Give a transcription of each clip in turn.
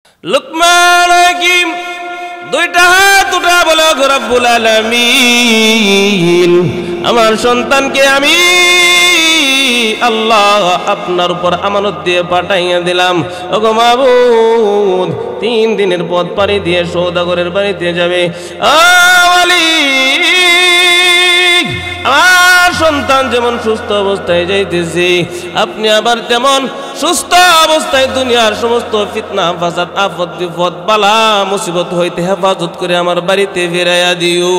লুকমান হাকিম দুইটা হাত উঠা বলে, রব্বুল আলামিন, আমার সন্তানকে আমি আল্লাহ আপনার উপর আমানত দিয়ে পাঠাইয়া দিলাম। ওগো মাবুদ, 3 দিনের পথ পাড়ি দিয়ে সওদাগরের বাড়িতে যাবে। আমার সন্তান যেমন সুস্থ অবস্থায় যাইতেছি, আপনি আবার তেমন সুস্থ অবস্থায় দুনিয়ার সমস্ত ফিতনা ফাসাদ আফত বিপদ বালা মুসিবত হইতে হেফাজত করে আমার বাড়িতে ফিরাইয়া দিও।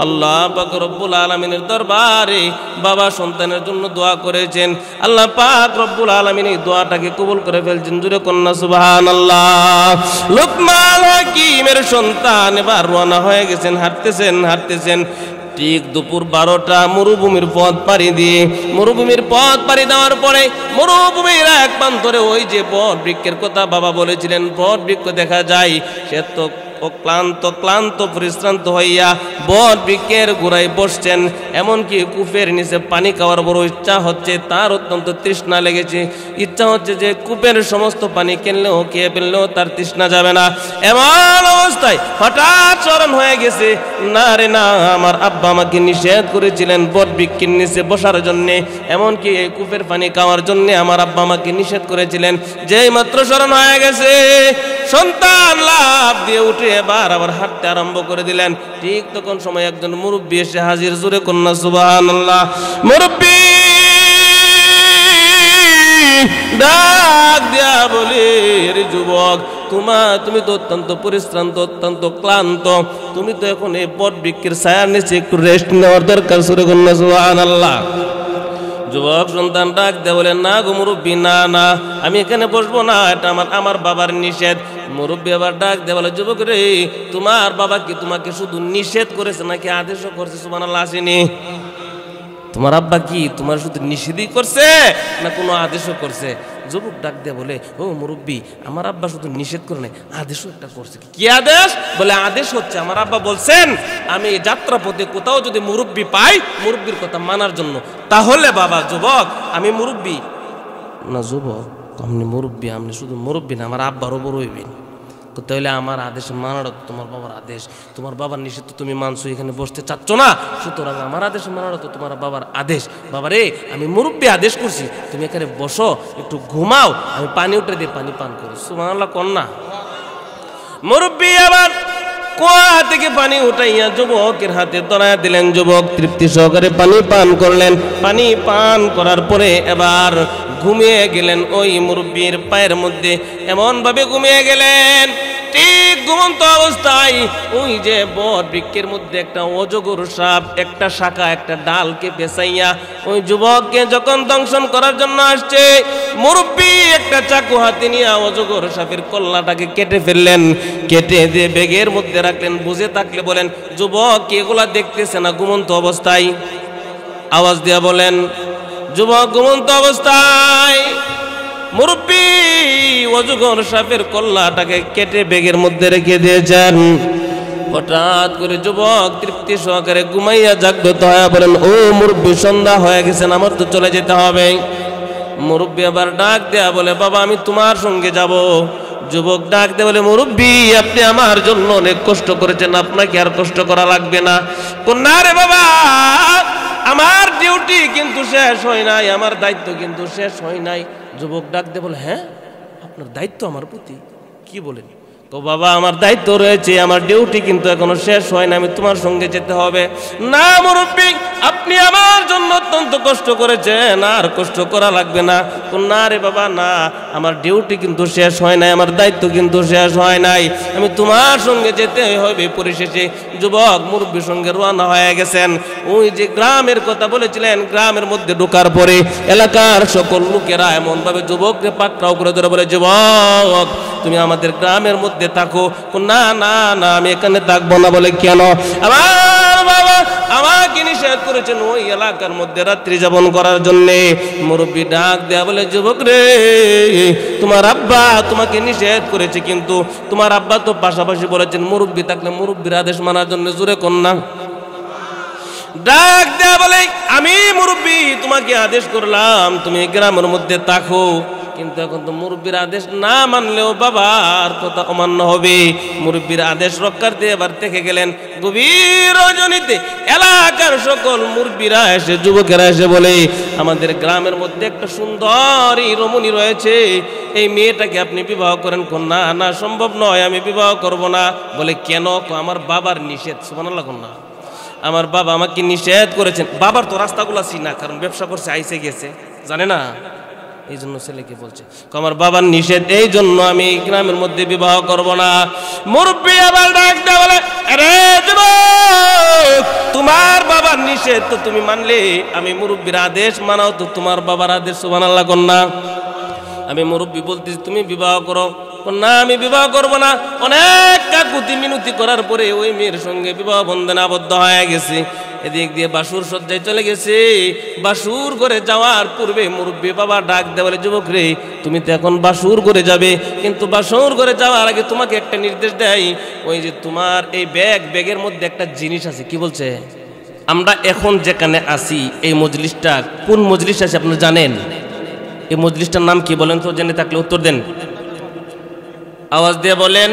আল্লাহ পাক রব্বুল আলামিনের দরবারে বাবা সন্তানের জন্য দোয়া করেছেন। আল্লাহ পাক রব্বুল আলামিন এই দোয়াটাকে কবুল করে ফেলছেন। জুরে কন্যা সুবহানাল্লাহ। লুকমান হাকিমের সন্তান এবার রওনা হয়ে গেছেন, হাঁটতেছেন। ঠিক দুপুর 12টা মরুভূমির পথ পাড়ি দিয়ে, মরুভূমির পথ পাড়ি দেওয়ার পরে মরুভূমির এক প্রান্তরে ওই যে বট বৃক্ষের কথা বাবা বলেছিলেন, বট বৃক্ষ দেখা যায়। সে তো ক্লান্ত পরিশ্রান্ত হইয়া বট বৃক্ষের গোড়ায় বসছেন। এমনকি কূপের নিচে পানি খাওয়ার বড় ইচ্ছা হচ্ছে, তার অত্যন্ত তৃষ্ণা লেগেছে। ইচ্ছা হচ্ছে যে কূপের সমস্ত পানি খেললেও খেয়ে ফেললেও তার তৃষ্ণা যাবে না। এমন অবস্থায় হঠাৎ স্মরণ হয়ে গেছে, না রে না, আমার আব্বা আমাকে নিষেধ করেছিলেন বট বৃক্ষের নিচে বসার জন্যে, এমনকি এই কূপের পানি খাওয়ার জন্যে আমার আব্বা আমাকে নিষেধ করেছিলেন। যেই মাত্র স্মরণ হয়ে গেছে, সন্তান লাফ দিয়ে উঠে এবার আবার হাঁটতে আরম্ভ করে দিলেন। ঠিক তখন সময় একজন মুরব্বী এসে হাজির। জোরে কন্যা সুবহানাল্লাহ। মুরব্বী ডাক দিয়া বলে, রে যুবক, তুমি তো অত্যন্ত পরিশ্রান্ত, অত্যন্ত ক্লান্ত, তুমি তো এখন এই বট বৃক্ষের ছায়ার নিচে একটু রেস্ট নেওয়ার দরকার। জোরে কন্যা সুবহানাল্লাহ। যুবক সন্তান ডাক দেয়া বলে, না গো মুরব্বী, না, আমি এখানে বসবো না, এটা আমার বাবার নিষেধ। মুরব্বী আবার ডাক দেয়া বলে, যুবক রে, তোমার বাবা কি তোমাকে শুধু নিষেধ করেছে নাকি আদেশও করছে? সুবহানাল্লাহ আসেনি? তোমার আব্বা কি তোমার শুধু নিষেধই করছে না কোনো আদেশও করছে? যুবক ডাক দিয়ে বলে, ও মুরব্বী, আমার আব্বা শুধু নিষেধ করে নাই, আদেশও একটা করছে। কি আদেশ? বলে, আদেশ হচ্ছে আমার আব্বা বলছেন আমি যাত্রা পথে কোথাও যদি মুরব্বী পাই, মুরব্বীর কথা মানার জন্য। তাহলে বাবা যুবক, আমি মুরব্বী না? যুবক, আপনি মুরব্বী, আপনি শুধু মুরব্বী না, আমার আব্বারও বড় হইবেন। তাহলে আমার আদেশ মানার তো তোমার বাবার আদেশ, তোমার বাবার নিষেধ তো তুমি মানছো, এখানে বসতে চাচ্ছ না, সুতরাং আমার আদেশ মানার তো তোমার বাবার আদেশ। বাবা রে, আমি মুরব্বী আদেশ করছি, তুমি এখানে বসো, একটু ঘুমাও, আমি পানি উঠে দিয়ে পানি পান করি। সুবহানাল্লাহ কন্যা। মুরব্বী আবার কুয়া থেকে পানি উঠাইয়া যুবকের হাতে ধরাইয়া দিলেন। যুবক তৃপ্তি সহকারে পানি পান করলেন। পানি পান করার পরে এবার ঘুমিয়ে গেলেন। ওই মুরব্বীর পায়ের মধ্যে এমন ভাবে ঘুমিয়ে গেলেন, ঠিক ঘুমন্ত অবস্থায় ওই যে বট বৃক্ষের মধ্যে একটা অজগর সাপ একটা শাখা একটা ডালকে পেঁচাইয়া ওই যুবককে যখন দংশন করার জন্য আসছে, মুরব্বী একটা চাকু হাতে নিয়ে অজগর সাপের কল্লাটাকে কেটে ফেললেন। কেটে দিয়ে ব্যাগের মধ্যে রাখলেন। বুঝে থাকলে বলেন, যুবক এগুলা দেখতেছে না ঘুমন্ত অবস্থায়? আওয়াজ দিয়া বলেন। যুবক ঘুমন্ত অবস্থায় মুরব্বী অজগর সাপের কল্লাটাকে কেটে ব্যাগের মধ্যে রেখে দিয়েছেন। হঠাৎ করে যুবক তৃপ্তি সহকারে ঘুমাইয়া জাগ্রত হয়ে বলেন, ও মুরব্বী, সন্ধ্যা হয়ে গেছেন, আমার তো চলে যেতে হবে। মুরব্বী আবার ডাক দেয়া বলে, বাবা আমি তোমার সঙ্গে যাব। যুবক ডাক দেয়া বলে, মুরব্বী আপনি আমার জন্য অনেক কষ্ট করেছেন, আপনাকে আর কষ্ট করা লাগবে না। না রে বাবা, আমার ডিউটি কিন্তু শেষ হয় নাই, আমার দায়িত্ব কিন্তু শেষ হয় নাই। যুবক ডাক দিয়ে বলে, হ্যাঁ আপনার দায়িত্ব আমার প্রতি? কি বলেন? তো বাবা আমার দায়িত্ব রয়েছে, আমার ডিউটি কিন্তু এখনো শেষ হয় না, আমি তোমার সঙ্গে যেতে হবে। না মুরব্বী, আপনি আমার জন্য অত্যন্ত কষ্ট করেছেন, আর কষ্ট করা লাগবে না। না রে বাবা, না, আমার ডিউটি কিন্তু শেষ হয় নাই, আমার দায়িত্ব কিন্তু শেষ হয় নাই, আমি তোমার সঙ্গে যেতে হবে। পরিশেষে যুবক মুরব্বীর সঙ্গে রওনা হয়ে গেছেন। ওই যে গ্রামের কথা বলেছিলেন, গ্রামের মধ্যে ঢোকার পরে এলাকার সকল লোকেরা এমন ভাবে যুবককে পাকড়াও করে ধরে বলে, যুবক তুমি আমাদের গ্রামের মধ্যে থাকো। না না না, আমি এখানে থাকবো না। বলে, কেন? আমার বাবা আমাকে নিষেধ করেছেন ওই এলাকার মধ্যে রাত্রি যাপন করার জন্য। মুরব্বী ডাক দেয়া বলে, যুবক রে, তোমার আব্বা তোমাকে নিষেধ করেছে, কিন্তু তোমার আব্বা তো পাশাপাশি বলেছেন মুরব্বী থাকলে মুরব্বীর আদেশ মানার জন্য। জোরে কন্যা। ডাক দেয়া বলে, আমি মুরব্বী তোমাকে আদেশ করলাম তুমি গ্রামের মধ্যে থাকো, কিন্তু এখন তো মুরব্বীর আদেশ না মানলেও বাবার কথা অমান্য হবে। মুরব্বীর আদেশ রক্ষার্থে এবার থেকে গেলেন। গভীর রজনীতে এলাকার সকল মুরব্বীরা এসে, যুবকেরা এসে বলে, আমাদের গ্রামের মধ্যে একটা সুন্দরী রমণী রয়েছে, এই মেয়েটাকে আপনি বিবাহ করেন। না না, সম্ভব নয়, আমি বিবাহ করব না। বলে কেন? আমার বাবার নিষেধ। সুবহানাল্লাহ। না, আমার বাবা আমাকে নিষেধ করেছেন। বাবার তো রাস্তাগুলো চিনা, কারণ ব্যবসা করছে, আইসে গেছে, জানে না, এই জন্য ছেলেকে বলছে আমার বাবার নিষেধ, এই জন্য আমি গ্রামের মধ্যে বিবাহ করব না। মুরব্বী আবার ডাক দেয়া বলে, আরে যুবক, তোমার বাবার নিষেধ তো তুমি মানলে, আমি মুরব্বীর আদেশ মানাও তো তোমার বাবার আদেশ। সুবহানাল্লাহ। না, আমি মুরব্বী বলতেছি তুমি বিবাহ করো। না, আমি বিবাহ করব না। অনেক কাকুতি মিনতি করার পরে ওই মেয়ের সঙ্গে বিবাহ বন্ধনে আবদ্ধ হয়ে গেছে। এদিক দিয়ে বাসুর সজ্জায় চলে গেছে। বাসুর করে যাওয়ার পূর্বে মুরব্বী বাবা ডাক দেয়, বলে যুবক রে, তুমি তো এখন বাসুর করে যাবে, কিন্তু বাসুর করে যাওয়ার আগে তোমাকে একটা নির্দেশ দেয়, ওই যে তোমার এই ব্যাগের মধ্যে একটা জিনিস আছে। কি বলছে? আমরা এখন যেখানে আছি, এই মজলিসটা কোন মজলিস আছে আপনারা জানেন? এই মজলিসটার নাম কি বলেন তো? জেনে থাকলে উত্তর দেন, আওয়াজ দিয়ে বলেন।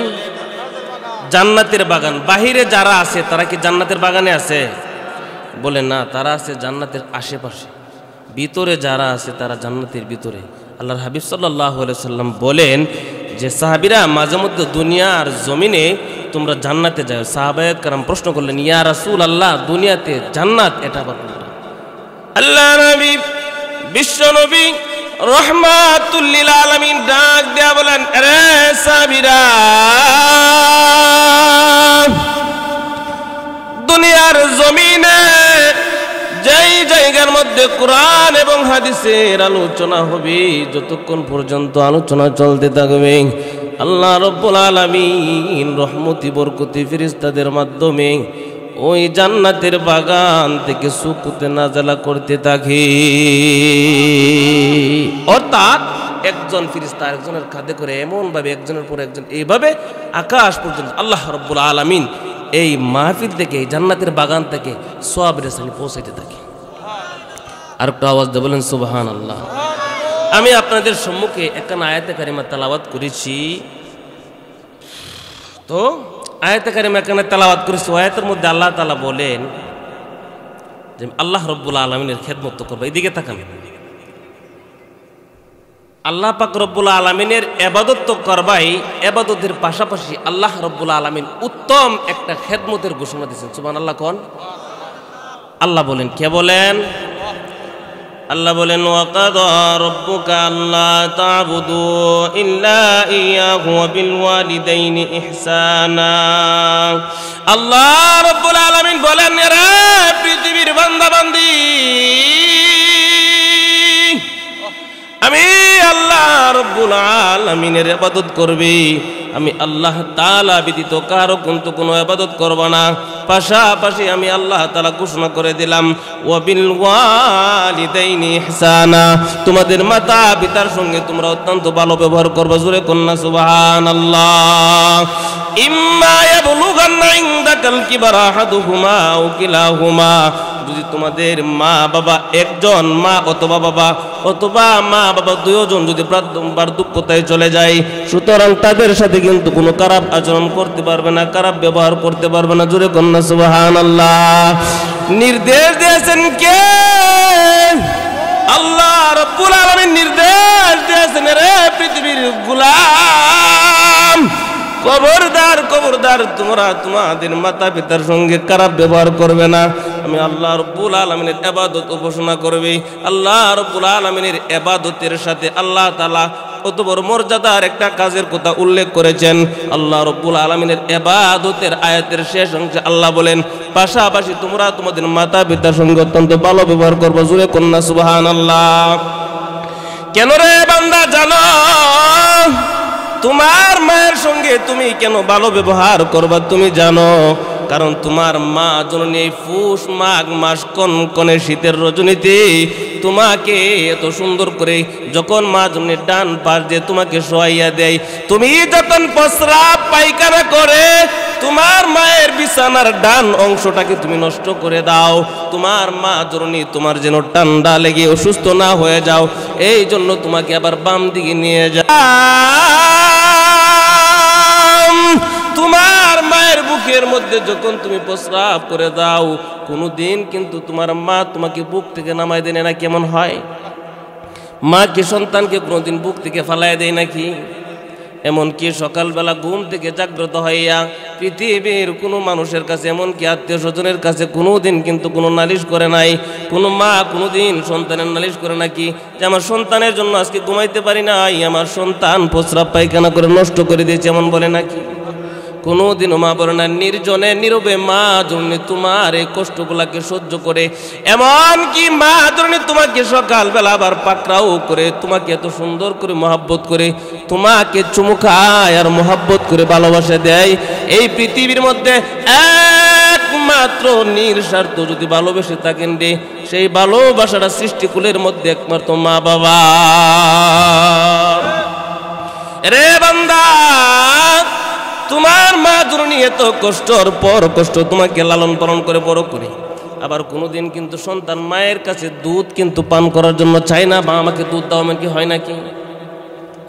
জান্নাতের বাগান। বাহিরে যারা আছে তারা কি জান্নাতের বাগানে আছে? বলে না, তারা আছে জান্নাতের আশেপাশে। ভিতরে যারা আছে তারা জান্নাতের ভিতরে। আল্লাহর হাবিব সাল্লাল্লাহু আলাইহি সাল্লাম বলেন যে সাহাবীরা, মাঝে মধ্যে দুনিয়ার জমিনে তোমরা জান্নাতে যাও। সাহাবায়ে কেরাম প্রশ্ন করলেন, ইয়া রাসূলুল্লাহ, দুনিয়াতে জান্নাত এটা আবার কোনটা? আল্লাহ নবী, বিশ্ব নবী রহমাতুল লিল আলামিন ডাক দেয়া বলেন, আরে সাহাবীরা, দুনিয়ার জমিনে যেই জায়গার মধ্যে কোরআন এবং হাদিসের আলোচনা হবে, যতক্ষণ পর্যন্ত আলোচনা চলতে থাকবে, আল্লাহ রাব্বুল আলামিন রহমতি বরকতি ফেরেশতাদের মাধ্যমে ওই জান্নাতের বাগান থেকে সুকুতে নাজালা করতে থাকে। অর্থাৎ একজন ফেরেশতা আরেকজনের কাঁধে করে এমন ভাবে একজনের পর একজন এইভাবে আকাশ পর্যন্ত আল্লাহ রাব্বুল আলামিন এই মাহফিল থেকে, এই জান্নাতের বাগান থেকে সওয়াবের সাথে পৌঁছাইতে থাকে। আর একটা আওয়াজ দিয়ে বলেন সুবহানাল্লাহ। আমি আপনাদের সম্মুখে একখানা আয়াতে কারিমা তেলাওয়াত করেছি। তো আয়াতে কারিমা এখানে তেলাওয়াত করেছি। আয়াতের মধ্যে আল্লাহ তাআলা বলেন যে আল্লাহ রাব্বুল আলামিনের খেদমত করবে। এদিকে তাকান। আল্লাহ পাক রব্বুল আলামিনের ইবাদত তো করবাই, ইবাদতের পাশাপাশি আল্লাহ রব্বুল আলামিন উত্তম একটা খেদমতের ঘোষণা দিয়েছেন। সুবহানাল্লাহ। কোন? আল্লাহ বলেন, কে বলেন? আল্লাহ বলেন, ওয়াকাদা রাব্বুকা আল্লা তা'বুদু ইল্লা ইয়াহু ওয়া বিল ওয়ালিদাইনি ইহসানা। আল্লাহ রাব্বুল আলামিন বলেন, রে পৃথিবীর বান্দা বান্দি, আমি আল্লাহ রাব্বুল আলামিনের ইবাদত করবি, আমি আল্লাহ তাআলা ব্যতীত কারো কিন্তু কোনো ইবাদত করব না। পাশাপাশি আমি আল্লাহ তাআলা ঘোষণা করে দিলাম, ওয়া বিল ওয়ালিদাইনি ইহসানা, তোমাদের মাতা পিতার সঙ্গে তোমরা অত্যন্ত ভালো ব্যবহার করবে। জোরে কন্যা সুবহানাল্লাহ। ইম্মা ইয়াবলুগান্না ইনদাকাল কিবারা আহাদুহুমা আও কিলাহুমা, যদি তোমাদের মা বাবা একজন, মা অথবা বাবা অথবা মা বাবা দুইজন যদি বার্ধক্যতায় চলে যায়, সুতরাং তাদের সাথে কিন্তু কোনো খারাপ আচরণ করতে পারবে না, খারাপ ব্যবহার করতে পারবে না। জোরে কন্যা সুবহানাল্লাহ। নির্দেশ দিয়েছেন কে? আল্লাহ রাব্বুল আলামিন নির্দেশ দিয়েছেন, রে পৃথিবীর গোলাম, খবরদার খবরদার, তোমরা তোমাদের মাতা পিতার সঙ্গে খারাপ ব্যবহার করবে না। আমি আল্লাহ রাব্বুল আলামিনের ইবাদত ঘোষণা করবে। আল্লাহ রাব্বুল আলামিনের ইবাদতের সাথে আল্লাহ তাআলা কত বড় মর্যাদার একটা কাজের কথা উল্লেখ করেছেন। আল্লাহ রাব্বুল আলামিনের ইবাদতের আয়াতের শেষ অংশে আল্লাহ বলেন, পাশাপাশি তোমরা তোমাদের মাতা পিতার সঙ্গে অত্যন্ত ভালো ব্যবহার করবে। জোরে কন্যা সুবহানাল্লাহ। কেন রে বান্দা জানো? তোমার মায়ের সঙ্গে তুমি কেন ভালো ব্যবহার করবা তুমি জানো? কারণ তোমার মা জননী এই পুষ মাঘ মাস কনকনে শীতের রজনীতে তোমাকে এত সুন্দর করে যখন মা জননী ডান পাশ দিয়ে তোমাকে শোয়াইয়া দেয়, তুমি যখন প্রস্রাব পায়খানা করে তোমার মায়ের বিছানার ডান অংশটাকে তুমি নষ্ট করে দাও, তোমার মা জননী তোমার যেন ঠান্ডা লেগে অসুস্থ না হয়ে যাও, এই জন্য তোমাকে আবার বাম দিকে নিয়ে যাও। তোমার মায়ের বুকের মধ্যে যখন তুমি প্রস্রাব করে দাও, কোনোদিন কিন্তু তোমার মা তোমাকে বুক থেকে নামাই দেয় না। কেমন হয়? মা কি সন্তানকে কোনোদিন বুক থেকে ফালাই দেয় নাকি? এমনকি সকালবেলা ঘুম থেকে জাগ্রত হইয়া পৃথিবীর কোনো মানুষের কাছে, এমনকি আত্মীয় স্বজনের কাছে কোনোদিন কিন্তু কোনো নালিশ করে নাই। কোনো মা কোনোদিন সন্তানের নালিশ করে নাকি যে আমার সন্তানের জন্য আজকে ঘুমাইতে পারি নাই, আমার সন্তান প্রস্রাব পায়খানা করে নষ্ট করে দিয়েছে, এমন বলে নাকি? কোনোদিনও মা বলে না। নির্জনে নীরবে মা জননী তোমার এই কষ্টগুলাকে সহ্য করে, এমনকি মা জননী তোমাকে সকালবেলা আবার পাকড়াও করে, তোমাকে এত সুন্দর করে মহাব্বত করে, তোমাকে চুমু খায় আর মহাব্বত করে ভালোবাসা দেয়। এই পৃথিবীর মধ্যে একমাত্র নিঃস্বার্থ যদি ভালোবেসে থাকেন রে, সেই ভালোবাসাটা সৃষ্টিকুলের মধ্যে একমাত্র মা বাবা। রে বান্দা, তোমার মা জননী এত কষ্টর পর কষ্ট তোমাকে লালন পালন করে বড় করে, আবার কোনোদিন কিন্তু সন্তান মায়ের কাছে দুধ কিন্তু পান করার জন্য চায় না, বা আমাকে দুধ দাও, এমন কি হয় নাকি?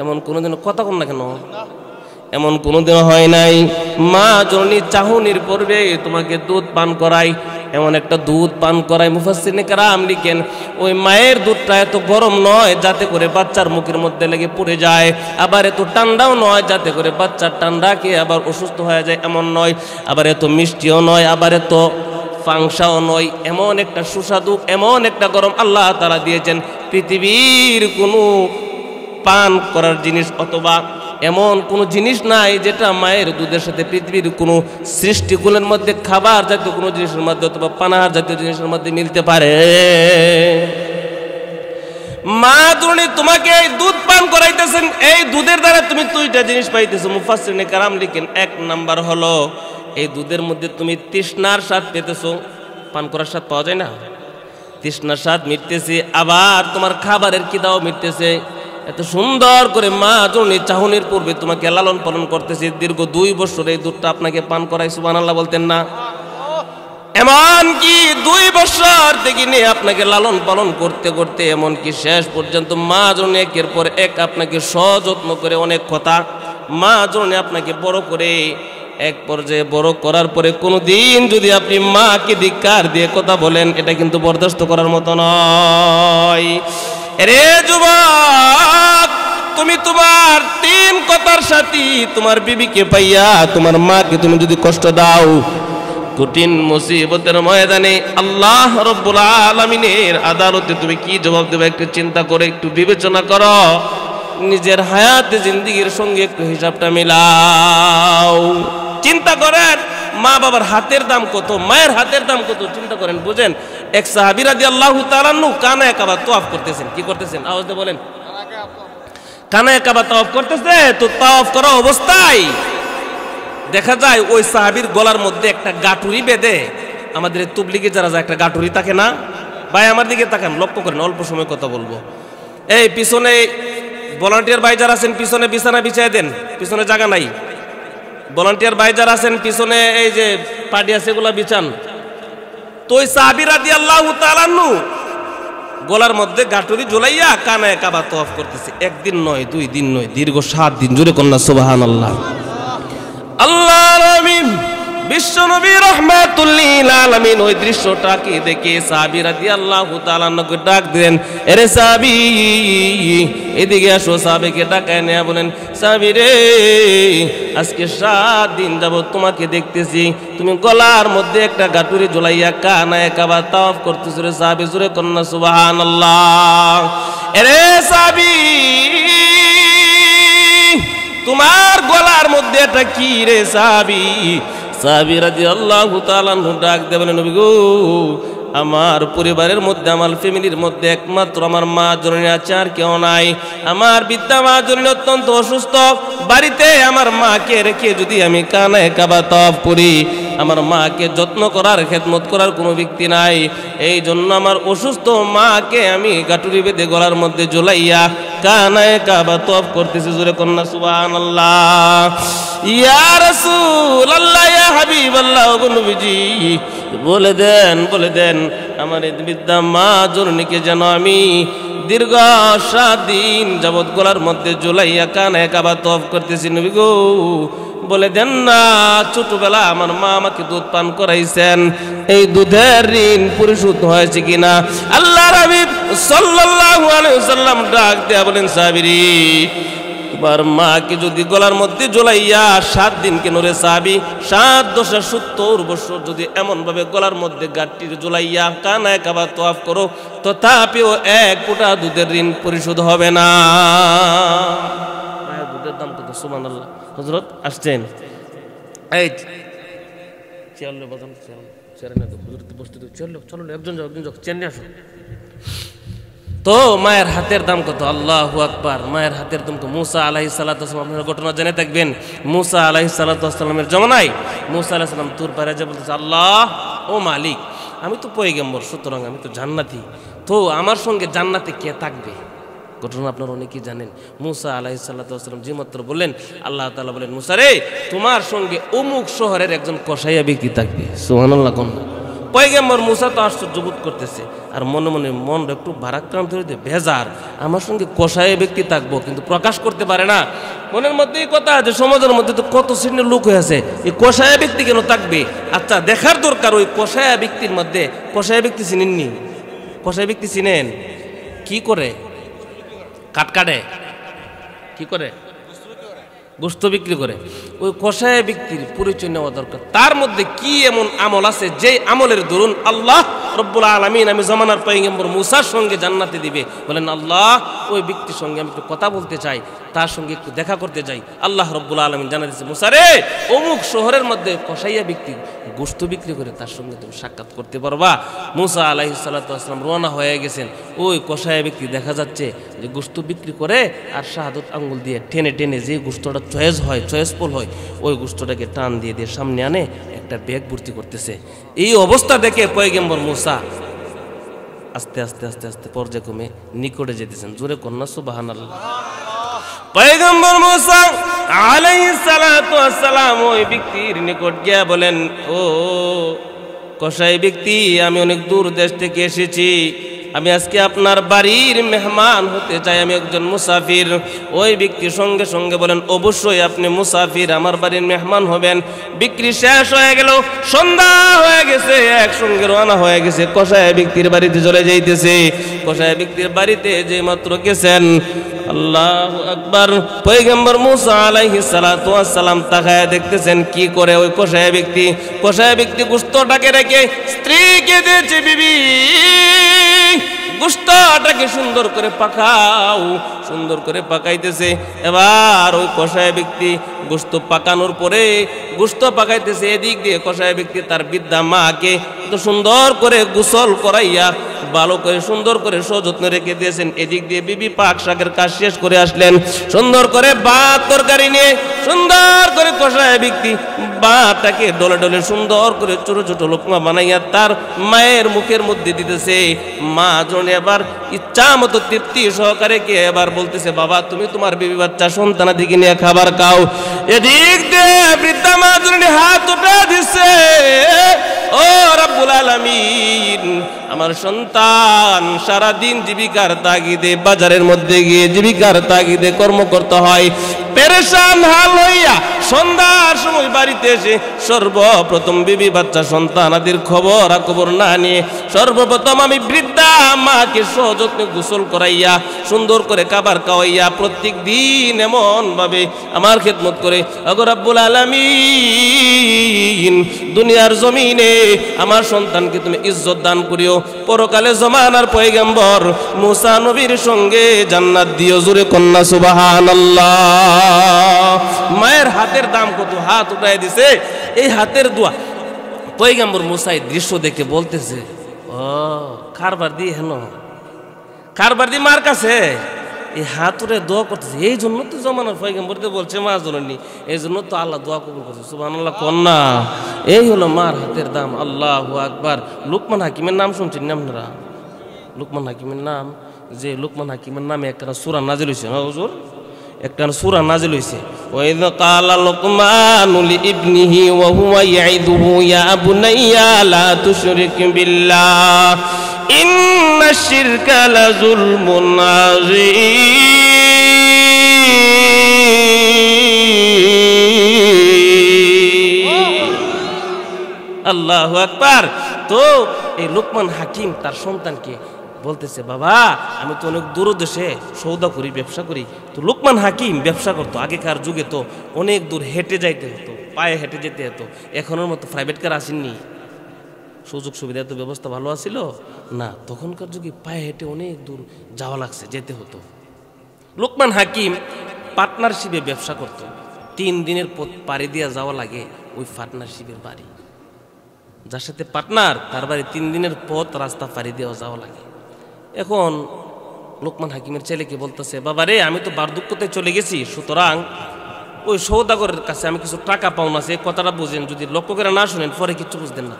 এমন কোনোদিন কথা কন না কেন? এমন কোনোদিন হয় নাই। মা জননী চাহনির পূর্বে তোমাকে দুধ পান করায়, এমন একটা দুধ পান করায় মুফাসসিরিনে কেরাম লিখেন ওই মায়ের দুধটা এত গরম নয় যাতে করে বাচ্চার মুখের মধ্যে লেগে পড়ে যায়, আবার এত ঠান্ডাও নয় যাতে করে বাচ্চার ঠান্ডা খেয়ে আবার অসুস্থ হয়ে যায়, এমন নয়। আবার এত মিষ্টিও নয়, আবার এত ফাংশাও নয়, এমন একটা সুস্বাদু, এমন একটা গরম আল্লাহ তাআলা দিয়েছেন। পৃথিবীর কোনো পান করার জিনিস অথবা এমন কোনো জিনিস নাই যেটা মায়ের দুধের সাথে পৃথিবীর কোনো সৃষ্টিগুলোর মধ্যে খাবার জাতীয় কোনো জিনিসের মধ্যে অথবা পানাহার জাতীয় জিনিসের মধ্যে মিলতে পারে। মা জননী তোমাকে এই দুধ পান করাইতেছেন, এই দুধের দ্বারা তুমি দুইটা জিনিস পাইতেছো। মুফাসসিরিনে কেরাম লিখেন, এক নাম্বার হলো এই দুধের মধ্যে তুমি তৃষ্ণার স্বাদ পেতেছো। পান করার স্বাদ পাওয়া যায় না? তৃষ্ণার স্বাদ মিটতেছে, আবার তোমার খাবারের খিদাও মিটতেছে। এত সুন্দর করে মা জননী চাহনির পূর্বে তোমাকে লালন পালন করতেছে, দীর্ঘ 2 বছর এই দুধটা আপনাকে পান করায়। সুবহানাল্লাহ বলতেন না? এমনকি 2 বছর থেকে নিয়ে আপনাকে লালন পালন করতে করতে এমনকি শেষ পর্যন্ত মা জননী একের পর এক আপনাকে সযত্ন করে, অনেক কথা মা জননী আপনাকে বড় করে, এক পর্যায়ে বড় করার পরে কোনোদিন যদি আপনি মাকে ধিক্কার দিয়ে কথা বলেন, এটা কিন্তু বরদাস্ত করার মতো নয়। রে যুবক, তুমি তোমার 3 কথার সাথী তোমার বিবিকে পাইয়া তোমার মাকে তুমি যদি কষ্ট দাও, কঠিন মুসিবতের ময়দানে আল্লাহ রাব্বুল আলামিনের আদালতে তুমি কি জবাব দেবে? একটু চিন্তা করে, একটু বিবেচনা করো, নিজের হায়াতে জিন্দেগির সঙ্গে একটু হিসাবটা মিলাও। চিন্তা করেন মা বাবার হাতের দাম কত, মায়ের হাতের দাম কত, চিন্তা করেন, বুঝেন। এক সাহাবী রাদিয়াল্লাহু তাআলা আনহু কানায়ে কাবা তাওয়াফ করতেছেন। কি করতেছেন? আওয়াজ দিয়ে বলেন। কানায়ে কাবা তাওয়াফ করতেছে। তো তাওয়াফ করা অবস্থায় দেখা যায় ওই সাহাবীর গলার মধ্যে একটা গাঁটুরি বেঁধে, আমাদের তুবলিগে যারা যায় একটা গাঁটুরি থাকে না? ভাই আমার দিকে তাকান, লক্ষ্য করেন, অল্প সময় কথা বলবো। এই পিছনে ভলান্টিয়ার ভাই যারা আছেন পিছনে বিছানা বিছায় দেন, পিছনে জায়গা নাই। ভলান্টিয়ার ভাই যারা আছেন পিছনে এই যে পাটি আছে এগুলা বিছান। তো ওই সাহাবী রাদিয়াল্লাহু তাআলা আনহু গলার মধ্যে গাঁটুরি ঝুলাইয়া কানায়ে কাবা তাওয়াফ করতেছে। 1 দিন নয়, 2 দিন নয়, দীর্ঘ 7 দিন। জোরে কন্যা সুবহানাল্লাহ। আল্লাহর আমিন বিশ্বনবী রাহমাতুল লিল আলামিন ওই দৃশ্যটাকে দেখে সাহাবী রাদিয়াল্লাহু তাআলা আনহুকে ডাক দেন, আরে সাহাবী এদিকে আসো। সাহাবীকে ডাকায় নিয়ে বলেন, সাহাবী রে, আজকে 7 দিন যাবত তোমাকে দেখতেছি, তুমি গলার মধ্যে একটা গাঁটুরি ঝুলাইয়া কানায়ে কাবা তাওয়াফ করতেছো রে সাহাবী। জোরে কন্যা সুবহানাল্লাহ। আরে সাহাবী, তোমার গলার মধ্যে এটা কি রে সাহাবী? সাহাবী রাদিয়াল্লাহু তাআলা আনহু ডাক দিয়ে বলেন, নবী গো, আমার পরিবারের মধ্যে, আমার ফ্যামিলির মধ্যে একমাত্র আমার মা জননী আছে, আর কেউ নাই। আমার বিদ্যা মা জননী অত্যন্ত অসুস্থ, বাড়িতে আমার মাকে রেখে যদি আমি কানায়ে কাবা তাওয়াফ করি, আমার মাকে যত্ন করার খেদমত করার কোনো ব্যক্তি নাই। এই জন্য আমার অসুস্থ মাকে আমি গাটুরি বেঁধে গলার মধ্যে ঝুলাইয়া কানায়ে কাবা তওয়াফ করতেছি। জোরে কন্যা সুবহানাল্লাহ। ইয়া রাসূলুল্লাহ, ইয়া হাবিবাল্লাহ, ওগো নবীজি বলে দেন আমার এই বৃদ্ধা মা জননীকে যেন আমি দীর্ঘ 7 দিন যাবৎ গলার মধ্যে ঝুলাইয়া কানায়ে কাবা তওয়াফ করতেছি। নবী গো বলে দেন না, ছোটবেলা আমার মা আমাকে দুধ পান করাইছেন, এই দুধের ঋণ পরিশোধ হয়েছে কিনা? আল্লাহর হাবিব সাল্লাল্লাহু আলাইহি ওয়াসাল্লাম ডাক দেয়া বলেন, সাহাবীরে তোমার মাকে যদি গলার মধ্যে ঝুলাইয়া 7 দিন কেন রে সাহাবী, 7 দশা 70 বছর যদি এমন ভাবে গলার মধ্যে গাঁটটি ঝুলাইয়া কানায়ে কাবা তওয়াফ করো, তথাপিও 1 ফোঁটা দুধের ঋণ পরিশোধ হবে না। দুধের দাম কত? সুবহানাল্লাহ। হযরত আসছেন, এই চলো বাজান, চেয়ারে না তো হুজুর বসতে তো, চলো একজন যাও চেয়ার নিয়ে আসো। তো মায়ের হাতের দাম কত? আল্লাহু আকবার। মায়ের হাতের দাম কত? মুসা আলাইহিস সালাতু ওয়াস সালাম, আপনারা ঘটনা জেনে থাকবেন। মুসা আলাইহিস সালাতু ওয়াস সালামের জমানায় মুসা আলাইহিস সালাম তুর পারে যা বলতেছে, আল্লাহ ও মালিক, আমি তো পয়গম্বর, সুতরাং আমি তো জান্নাতি, তো আমার সঙ্গে জান্নাতে কে থাকবে? ঘটনা আপনারা অনেকেই জানেন। মুসা আলাইহিস সালাতু ওয়াস সালাম যে মাত্র বললেন, আল্লাহ তাআলা বলেন, মুসা রে তোমার সঙ্গে অমুক শহরের একজন কসাইয়া ব্যক্তি থাকবে। সুবহানাল্লাহ। কন্যা পয়গম্বর মুসা তো আশ্চর্য বোধ করতেছে, আর মনে মনে মন একটু ভারাক্রান্ত হইতে, বেজার, আমার সঙ্গে কসাইয়া ব্যক্তি থাকবো, কিন্তু প্রকাশ করতে পারে না। মনের মধ্যে এই কথা যে সমাজের মধ্যে তো কত শ্রেণীর লোক হয়ে আছে, এই কসাইয়া ব্যক্তি কেন থাকবে? আচ্ছা দেখার দরকার ওই কসাইয়া ব্যক্তির মধ্যে। কসাইয়া ব্যক্তি চিনেননি? কসাইয়া ব্যক্তি চিনেন? কি করে? কাটে কি করে? গোস্ত বিক্রি করে। ওই কসাইয়া ব্যক্তির পরিচয় নেওয়া দরকার। তার মধ্যে কি এমন আমল আছে যে আমলের দরুন আল্লাহ রব্বুল আলামিন আমি জামানার পয়গম্বর মুসার সঙ্গে জান্নাতে দিবে? বলেন, আল্লাহ ওই ব্যক্তির সঙ্গে আমি একটু কথা বলতে চাই, তার সঙ্গে একটু দেখা করতে চাই। আল্লাহ রব্বুল আলামিন জানা দিয়েছে, মুসা রে অমুক শহরের মধ্যে কসাইয়া ব্যক্তি গোস্ত বিক্রি করে, তার সঙ্গে তুমি সাক্ষাৎ করতে পারবা। মুসা আলাইহিস সালাতু ওয়াস সালাম রওনা হয়ে গেছেন। ওই কসাইয়া ব্যক্তি দেখা যাচ্ছে যে গোস্ত বিক্রি করে, আর শাহাদত আঙ্গুল দিয়ে টেনে টেনে যে গোস্তটা চয়েসফুল হয় ওই গোস্তটাকে টান দিয়ে সামনে আনে, একটা ব্যাগ ভর্তি করতেছে। এই অবস্থা দেখে পয়গম্বর মুসা আস্তে আস্তে আস্তে আস্তে পর্যায়ক্রমে নিকটে যেতেছেন। জোরে কন্যা সুবহানাল্লাহ। পয়গম্বর মুসা আলাইহিস সালাতু ওয়াস সালাম ওই ব্যক্তির নিকট গিয়া বলেন, ও কসাই ব্যক্তি, আমি অনেক দূর দেশ থেকে এসেছি, আমি আজকে আপনার বাড়ির মেহমান হতে চাই, আমি একজন মুসাফির। ওই ব্যক্তি সঙ্গে সঙ্গে বলেন, অবশ্যই আপনি মুসাফির, আমার বাড়ির মেহমান হবেন। বিক্রি শেষ হয়ে গেল, সন্ধ্যা হয়ে গেছে, একসঙ্গে রওনা হয়ে গেছে, কসাই ব্যক্তির বাড়িতে চলে যাইতেছে। কসাই ব্যক্তির বাড়িতে যে মাত্র গেছেন, আল্লাহু আকবার, পয়গম্বর মুসা আলাইহিস সালাতু ওয়াস সালাম তাকায় দেখতেছেন কি করে ওই কসাই ব্যক্তি গোশতটাকে রেখে স্ত্রীকে দিয়েছে, বিবি গোশতটাকে সুন্দর করে পাকাও, সুন্দর করে পাকাইতেছে। এবার ওই কসাই ব্যক্তি গোশত পাকানোর পরে গোশত পাকাইতেছে, এদিক দিয়ে কসাই ব্যক্তি তার বৃদ্ধা মাকে তো সুন্দর করে গোসল করাইয়া ভালো করে সুন্দর করে সযত্নে রেখে দিয়েছেন। এদিক দিয়ে বিবি পাক শাকের কাজ শেষ করে আসলেন, সুন্দর করে ভাত তরকারি নিয়ে সুন্দর করে কষায় ব্যক্তি ভাতটাকে ডলে ডলে সুন্দর করে ছোট ছোট লোকমা বানাইয়া তার মায়ের মুখের মধ্যে দিতেছে। মা জন এবার ইচ্ছা মতো তৃপ্তি সহকারে কে এবার বলতেছে, বাবা তুমি তোমার বিবি বাচ্চা সন্তানাদিকে নিয়ে খাবার খাও। এদিক দিয়ে বৃদ্ধা মা জন হাত উঠে দিচ্ছে, ও রব্বুল আলামিন, আমার সন্তান সারাদিন জীবিকার তাগিদে বাজারের মধ্যে গিয়ে জীবিকার তাগিদে কর্ম করতে হয়, পেরেশান হাল হইয়া সন্ধ্যার সময় বাড়িতে এসে সর্বপ্রথম বিবি বাচ্চা সন্তানাদের খবর না নিয়ে সর্বপ্রথম আমি বৃদ্ধা মাকে সযত্নে গোসল করাইয়া সুন্দর করে খাবার খাওয়াইয়া প্রত্যেক দিন এমন ভাবে আমার খেদমত করে, ওগো রব্বুল আলামিন, দুনিয়ার জমিনে আমার সন্তানকে তুমি ইজ্জত দান করিও, পরকালে জমানার পয়গম্বর মুসা নবীর সঙ্গে জান্নাত দিও। জোরে কন্যা সুবহানাল্লাহ। মায়ের হাতের দাম কত, হাত উঠায় দিছে। এই হাতের দোয়া পয়গম্বর মুসা এই দৃশ্য দেখে বলতেছে, ও কারবার দি হেন, কারবার দি মার কাছে, এই হাতুরে দোয়া করতেছে। এই জন্য তো জমানার পয়গম্বরকে বলছে মা জননী, এই জন্য তো আল্লাহ দোয়া কবুল করছে। সুবহানাল্লাহ কন্যা, এই হলো মার হাতের দাম। আল্লাহু আকবার। লুকমান হাকিমের নাম শুনছেন না আপনারা? লুকমান হাকিমের নাম, যে লুকমান হাকিমের নামে একটা সূরা নাজিল হয়েছে না হুজুর, একটা সূরা নাজিল হয়েছে। ওয়াইদ ক্বালা লুকমানু লিইবনিহি ওয়া হুয়া ইয়াইদুহু ইয়া বুনাইয়া লা তুশরিক বিল্লাহ ইন্নাশ শিরকা লাযুলমুন আযীম। আল্লাহু আকবার। তো এই লুকমান হাকিম তার সন্তানকে বলতেছে, বাবা আমি তো অনেক দূর দেশে সৌদা করি, ব্যবসা করি। তো লুকমান হাকিম ব্যবসা করতো। আগেকার যুগে তো অনেক দূর হেঁটে যাইতে হতো, পায়ে হেঁটে যেতে হতো। এখনের মতো প্রাইভেট কার আসেননি, সুযোগ সুবিধা তো ব্যবস্থা ভালো আছিল না। তখনকার যুগে পায়ে হেঁটে অনেক দূর যাওয়া লাগছে, যেতে হতো। লুকমান হাকিম পার্টনারশিপে ব্যবসা করত। 3 দিনের পথ পাড়ি দিয়ে যাওয়া লাগে ওই পার্টনারশিপের বাড়ি। যার সাথে পার্টনার তার বাড়ি 3 দিনের পথ রাস্তা পাড়ি দেওয়া যাওয়া লাগে। এখন লুকমান হাকিমের ছেলেকে বলতেছে, বাবা রে আমি তো বার্ধক্যতে চলে গেছি, সুতরাং ওই সৌদাগরের কাছে আমি কিছু টাকা পাওনা আছে। এই কথাটা বুঝেন, যদি লক্ষ্য করে না শুনেন পরে কিচ্ছু বুঝতেন না,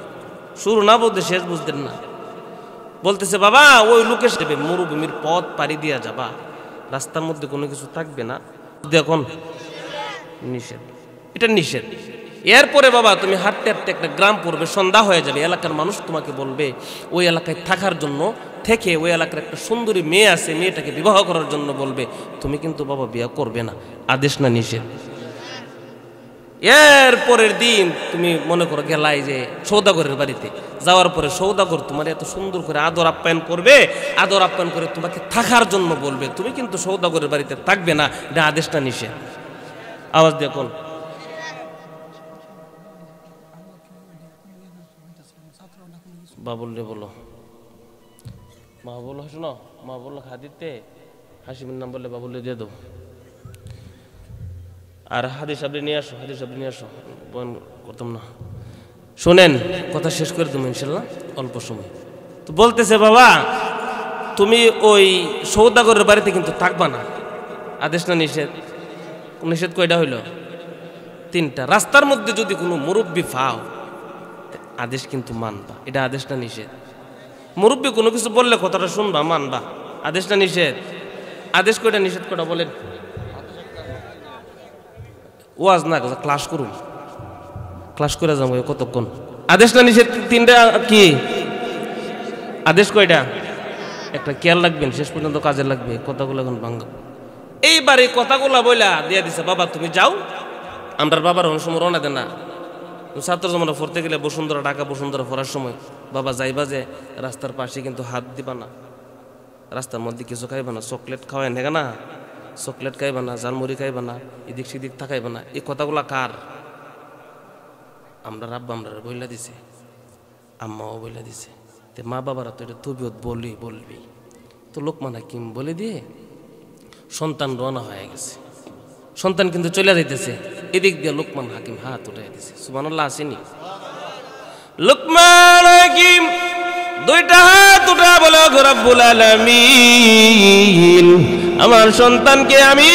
শুরু না বলতে শেষ বুঝতেন না। বলতেছে, বাবা ওই লোকের সাথে মরুভূমির পথ পাড়ি দিয়া যাবা, রাস্তার মধ্যে কোনো কিছু থাকবে না। দেখুন নিষেধ, এটা নিষেধ। এরপরে বাবা তুমি হাঁটতে হাঁটতে একটা গ্রাম পড়বে, সন্ধ্যা হয়ে যাবে, এলাকার মানুষ তোমাকে বলবে ওই এলাকায় থাকার জন্য, থেকে ওই এলাকার একটা সুন্দরী মেয়ে আছে, মেয়েটাকে বিবাহ করার জন্য বলবে। তুমি কিন্তু বাবা বিয়ে করবে না, আদেশ না নিষেধ। এর পরের দিন তুমি মনে করো গেলাই যে সৌদাগরের বাড়িতে, যাওয়ার পরে সৌদাগর তোমার এত সুন্দর করে আদর আপ্যায়ন করবে, আদর আপ্যায়ন করে তোমাকে থাকার জন্য বলবে। তুমি কিন্তু সৌদাগরের বাড়িতে থাকবে না, এটা আদেশ না নিষেধ। আওয়াজ দেখুন। বাবুল রে বলো, মা বলো, শোনো মা বললো হাদিতে হাসিমের নাম বললে বাবুল দিয়ে দেবো। আর হাদিস আপনি নিয়ে আসো, হাদিস আপনি নিয়ে আসো, বয়ান করতাম না। শোনেন, কথা শেষ করে দেবো ইনশাল্লাহ অল্প সময়। তো বলতেছে, বাবা তুমি ওই সৌদাগরের বাড়িতে কিন্তু থাকবা না, আদেশ না নিষেধ? নিষেধ কয়টা হইল? 3টা। রাস্তার মধ্যে যদি কোনো মুরব্বি পাও আদেশ কিন্তু মানবা, এটা আদেশ না নিষেধ? মুরব্বি কোনো কিছু বললে কথাটা শুনবা, মানবা, আদেশ না নিষেধ? আদেশ কয়টা নিষেধ কয়টা বলেন? ওয়াজ না ক্লাস করুন, ক্লাস করে যাবো কতক্ষণ। আদেশ না নিষেধ 3টা কি? আদেশ কয়টা? একটা খেয়াল রাখবেন, শেষ পর্যন্ত কাজে লাগবে কথাগুলো। এখন ভাঙ্গা এইবার এই কথাগুলা বইলা দিয়ে দিছে, বাবা তুমি যাও। আমরা বাবার অনেক সময় রওনা দেন না, ছাত্র জমানা পড়তে গেলে বসুন্ধরা, ঢাকা বসুন্ধরা পড়ার সময় বাবা যাইবা যে রাস্তার পাশে কিন্তু হাত দিবা না, রাস্তার মধ্যে কিছু খাইবা না, চকলেট খাওয়াই নেগা না, চকলেট খাইবা না, ঝালমুড়ি খাইবা না, এদিক সেদিক থাকাইবা না। এই কথাগুলা কার? আমরা রাব্বা আমরা বইলা দিছে, আম্মাও বইলা দিছে। তো মা বাবারা তো এটা তবিয়ত বলবি। তো লোকমান হাকিম বলে দিয়ে সন্তান রওনা হয়ে গেছে। সন্তান কিন্তু চলে যাইতেছে, এদিক দিয়ে লোকমান হাকিম হাত উঠাই দিছে। সুবহানাল্লাহ আসেনি? লোকমান হাকিম 2টা হাত উঠা বলে, রব্বুল আলামিন আমার সন্তানকে আমি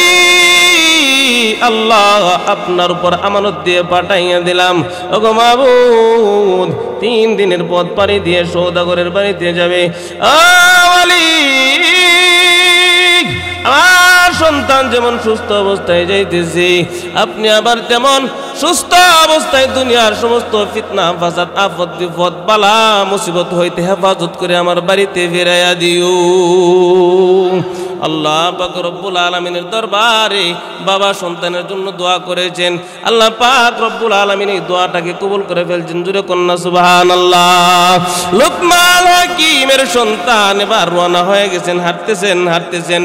আল্লাহ আপনার উপর আমানত দিয়ে পাঠাইয়া দিলাম। ওগো মাবুদ 3 দিনের পথ পাড়ি দিয়ে সৌদাগরের বাড়িতে যাবে। আমার সন্তান যেমন সুস্থ অবস্থায় যাইতেছি, আপনি আবার তেমন সুস্থ অবস্থায় দুনিয়ার সমস্ত ফিতনা ফাসাদ আফত বিপদ বালা মুসিবত হইতে হেফাজত করে আমার বাড়িতে ফিরাইয়া দিও। আল্লাহ পাক রব্বুল আলামিনের দরবারে বাবা সন্তানের জন্য দোয়া করেছেন। আল্লাহ পাক রব্বুল আলামিন এই দোয়াটাকে কবুল করে ফেলছেন। জুরে কন্যা সুবহানাল্লাহ। লোকমান হাকিমের সন্তান এবার রওনা হয়ে গেছেন, হাঁটতেছেন।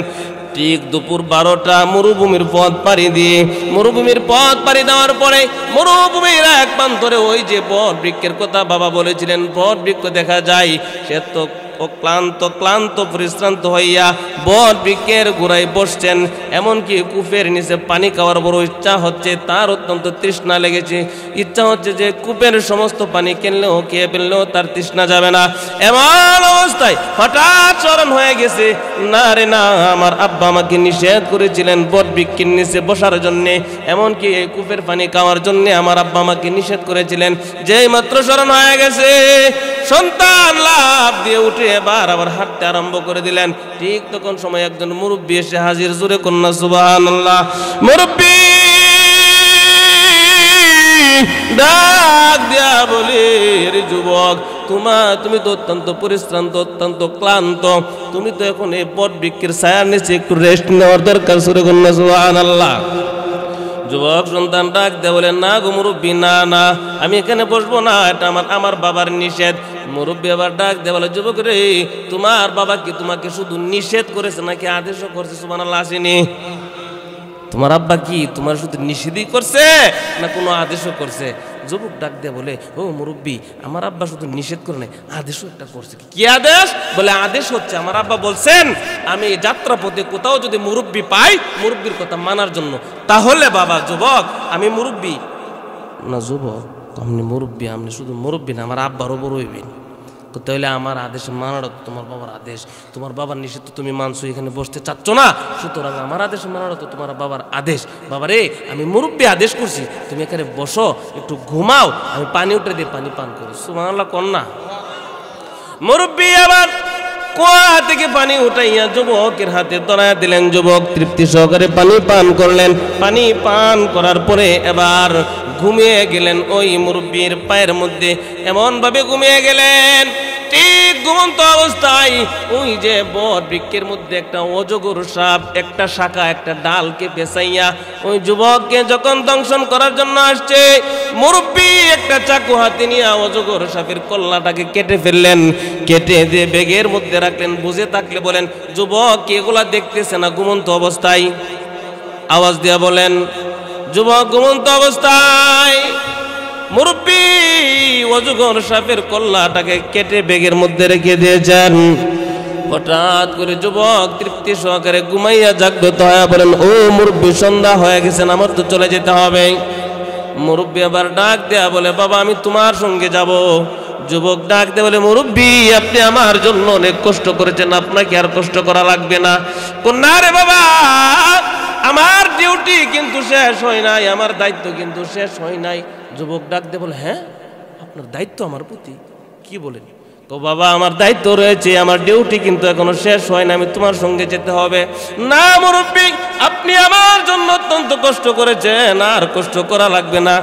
ঠিক দুপুর 12টা মরুভূমির পথ পাড়ি দিয়ে, মরুভূমির পথ পাড়ি দেওয়ার পরে মরুভূমির এক প্রান্তরে ওই যে বট বৃক্ষের কথা বাবা বলেছিলেন, বট বৃক্ষ দেখা যায়। সে তো ও ক্লান্ত ক্লান্ত পরিশ্রান্ত হইয়া বট বৃক্ষের গোড়ায় বসছেন। এমনকি কূপের নিচে পানি খাওয়ার বড় ইচ্ছা হচ্ছে, তার অত্যন্ত তৃষ্ণা লেগেছে। ইচ্ছা হচ্ছে যে কূপের সমস্ত পানি কিনলেও খেয়ে ফেললেও তার তৃষ্ণা যাবে না। এমন অবস্থায় হঠাৎ স্মরণ হয়ে গেছে, না রে না, আমার আব্বা আমাকে নিষেধ করেছিলেন বট বৃক্ষের নিচে বসার জন্যে, এমনকি এই কূপের পানি খাওয়ার জন্যে আমার আব্বা আমাকে নিষেধ করেছিলেন। যেই মাত্র স্মরণ হয়ে গেছে, সন্তান লাফ দিয়ে উঠে এবার আবার হাঁটতে আরম্ভ করে দিলেন। ঠিক তখন সময় একজন মুরব্বী এসে হাজির। জোরে কন্যা সুবহানাল্লাহ। মুরব্বী ডাক দিয়া বলে, রে যুবক, তুমি তো অত্যন্ত পরিশ্রান্ত, অত্যন্ত ক্লান্ত, তুমি তো এখন এই বট বৃক্ষের ছায়ার নিচে একটু রেস্ট নেওয়ার দরকার। জোরে কন্যা সুবহানাল্লাহ। যুবক সন্তান ডাক দেয়া বলে, না গো মুরব্বী, না না, আমি এখানে বসবো না, এটা আমার বাবার নিষেধ। মুরব্বী আবার ডাক দেয়া বলে, যুবক রে, তোমার বাবা কি তোমাকে শুধু নিষেধ করেছে নাকি আদেশও করছে? সুবহানাল্লাহ আসেনি? তোমার আব্বা কি তোমার শুধু নিষেধই করছে না কোনো আদেশও করছে? যুবক ডাক দিয়ে বলে, ও মুরব্বী, আমার আব্বা শুধু নিষেধ করে নাই, আদেশও একটা করছে। কি আদেশ? বলে, আদেশ হচ্ছে আমার আব্বা বলছেন আমি যাত্রা পথে কোথাও যদি মুরব্বী পাই, মুরব্বীর কথা মানার জন্য, তাহলে বাবা যুবক আমি মুরব্বী না। যুবক, আপনি মুরব্বী, আপনি শুধু মুরব্বী না, আমার আব্বারও বড় হইবেন। তাহলে আমার আদেশ মানার তো তোমার বাবার আদেশ, তোমার বাবার নিষেধ তো তুমি মানছো, এখানে বসতে চাচ্ছ না, সুতরাং আমার আদেশ মানার তো তোমার বাবার আদেশ। বাবা রে, আমি মুরব্বী আদেশ করছি, তুমি এখানে বসো, একটু ঘুমাও, আমি পানি উঠে দিয়ে পানি পান করি। সুবহানাল্লাহ কন্যা। মুরব্বী আবার কুয়া থেকে পানি উঠাইয়া যুবকের হাতে ধরাইয়া দিলেন। যুবক তৃপ্তি সহকারে পানি পান করলেন। পানি পান করার পরে এবার ঘুমিয়ে গেলেন। ওই মুরব্বীর পায়ের মধ্যে এমন ভাবে ঘুমিয়ে গেলেন, ঠিক ঘুমন্ত অবস্থায় ওই যে বট বৃক্ষের মধ্যে একটা অজগর সাপ একটা শাখা একটা ডালকে পেঁচাইয়া ওই যুবককে যখন দংশন করার জন্য আসছে, মুরব্বী একটা চাকু হাতে নিয়ে অজগর সাপের কল্লাটাকে কেটে ফেললেন। কেটে দিয়ে ব্যাগের মধ্যে রাখলেন। বুঝে থাকলে বলেন, যুবক এগুলা দেখতেছে না ঘুমন্ত অবস্থায়? আওয়াজ দিয়া বলেন। যুবক ঘুমন্ত অবস্থায় মুরব্বী অজগর সাপের কল্লাটাকে কেটে ব্যাগের মধ্যে রেখে দিয়েছেন। হঠাৎ করে যুবক তৃপ্তি সহকারে ঘুমাইয়া জাগ্রত হয়ে বলেন, ও মুরব্বী, সন্ধ্যা হয়ে গেছেন, আমার তো চলে যেতে হবে। মুরব্বী আবার ডাক দেয়া বলে, বাবা আমি তোমার সঙ্গে যাব। যুবক ডাক দেয়া বলে, মুরব্বী আপনি আমার জন্য অনেক কষ্ট করেছেন, আপনাকে আর কষ্ট করা লাগবে না। না রে বাবা, আমার ডিউটি কিন্তু শেষ হয় নাই, আমার দায়িত্ব কিন্তু শেষ হয় নাই। যুবক ডাক দিয়ে বলে, হ্যাঁ আপনার দায়িত্ব আমার প্রতি? কি বলেন? তো বাবা আমার দায়িত্ব রয়েছে, আমার ডিউটি কিন্তু এখনো শেষ হয় না, আমি তোমার সঙ্গে যেতে হবে। না মুরব্বী, আপনি আমার জন্য অত্যন্ত কষ্ট করেছেন, আর কষ্ট করা লাগবে না।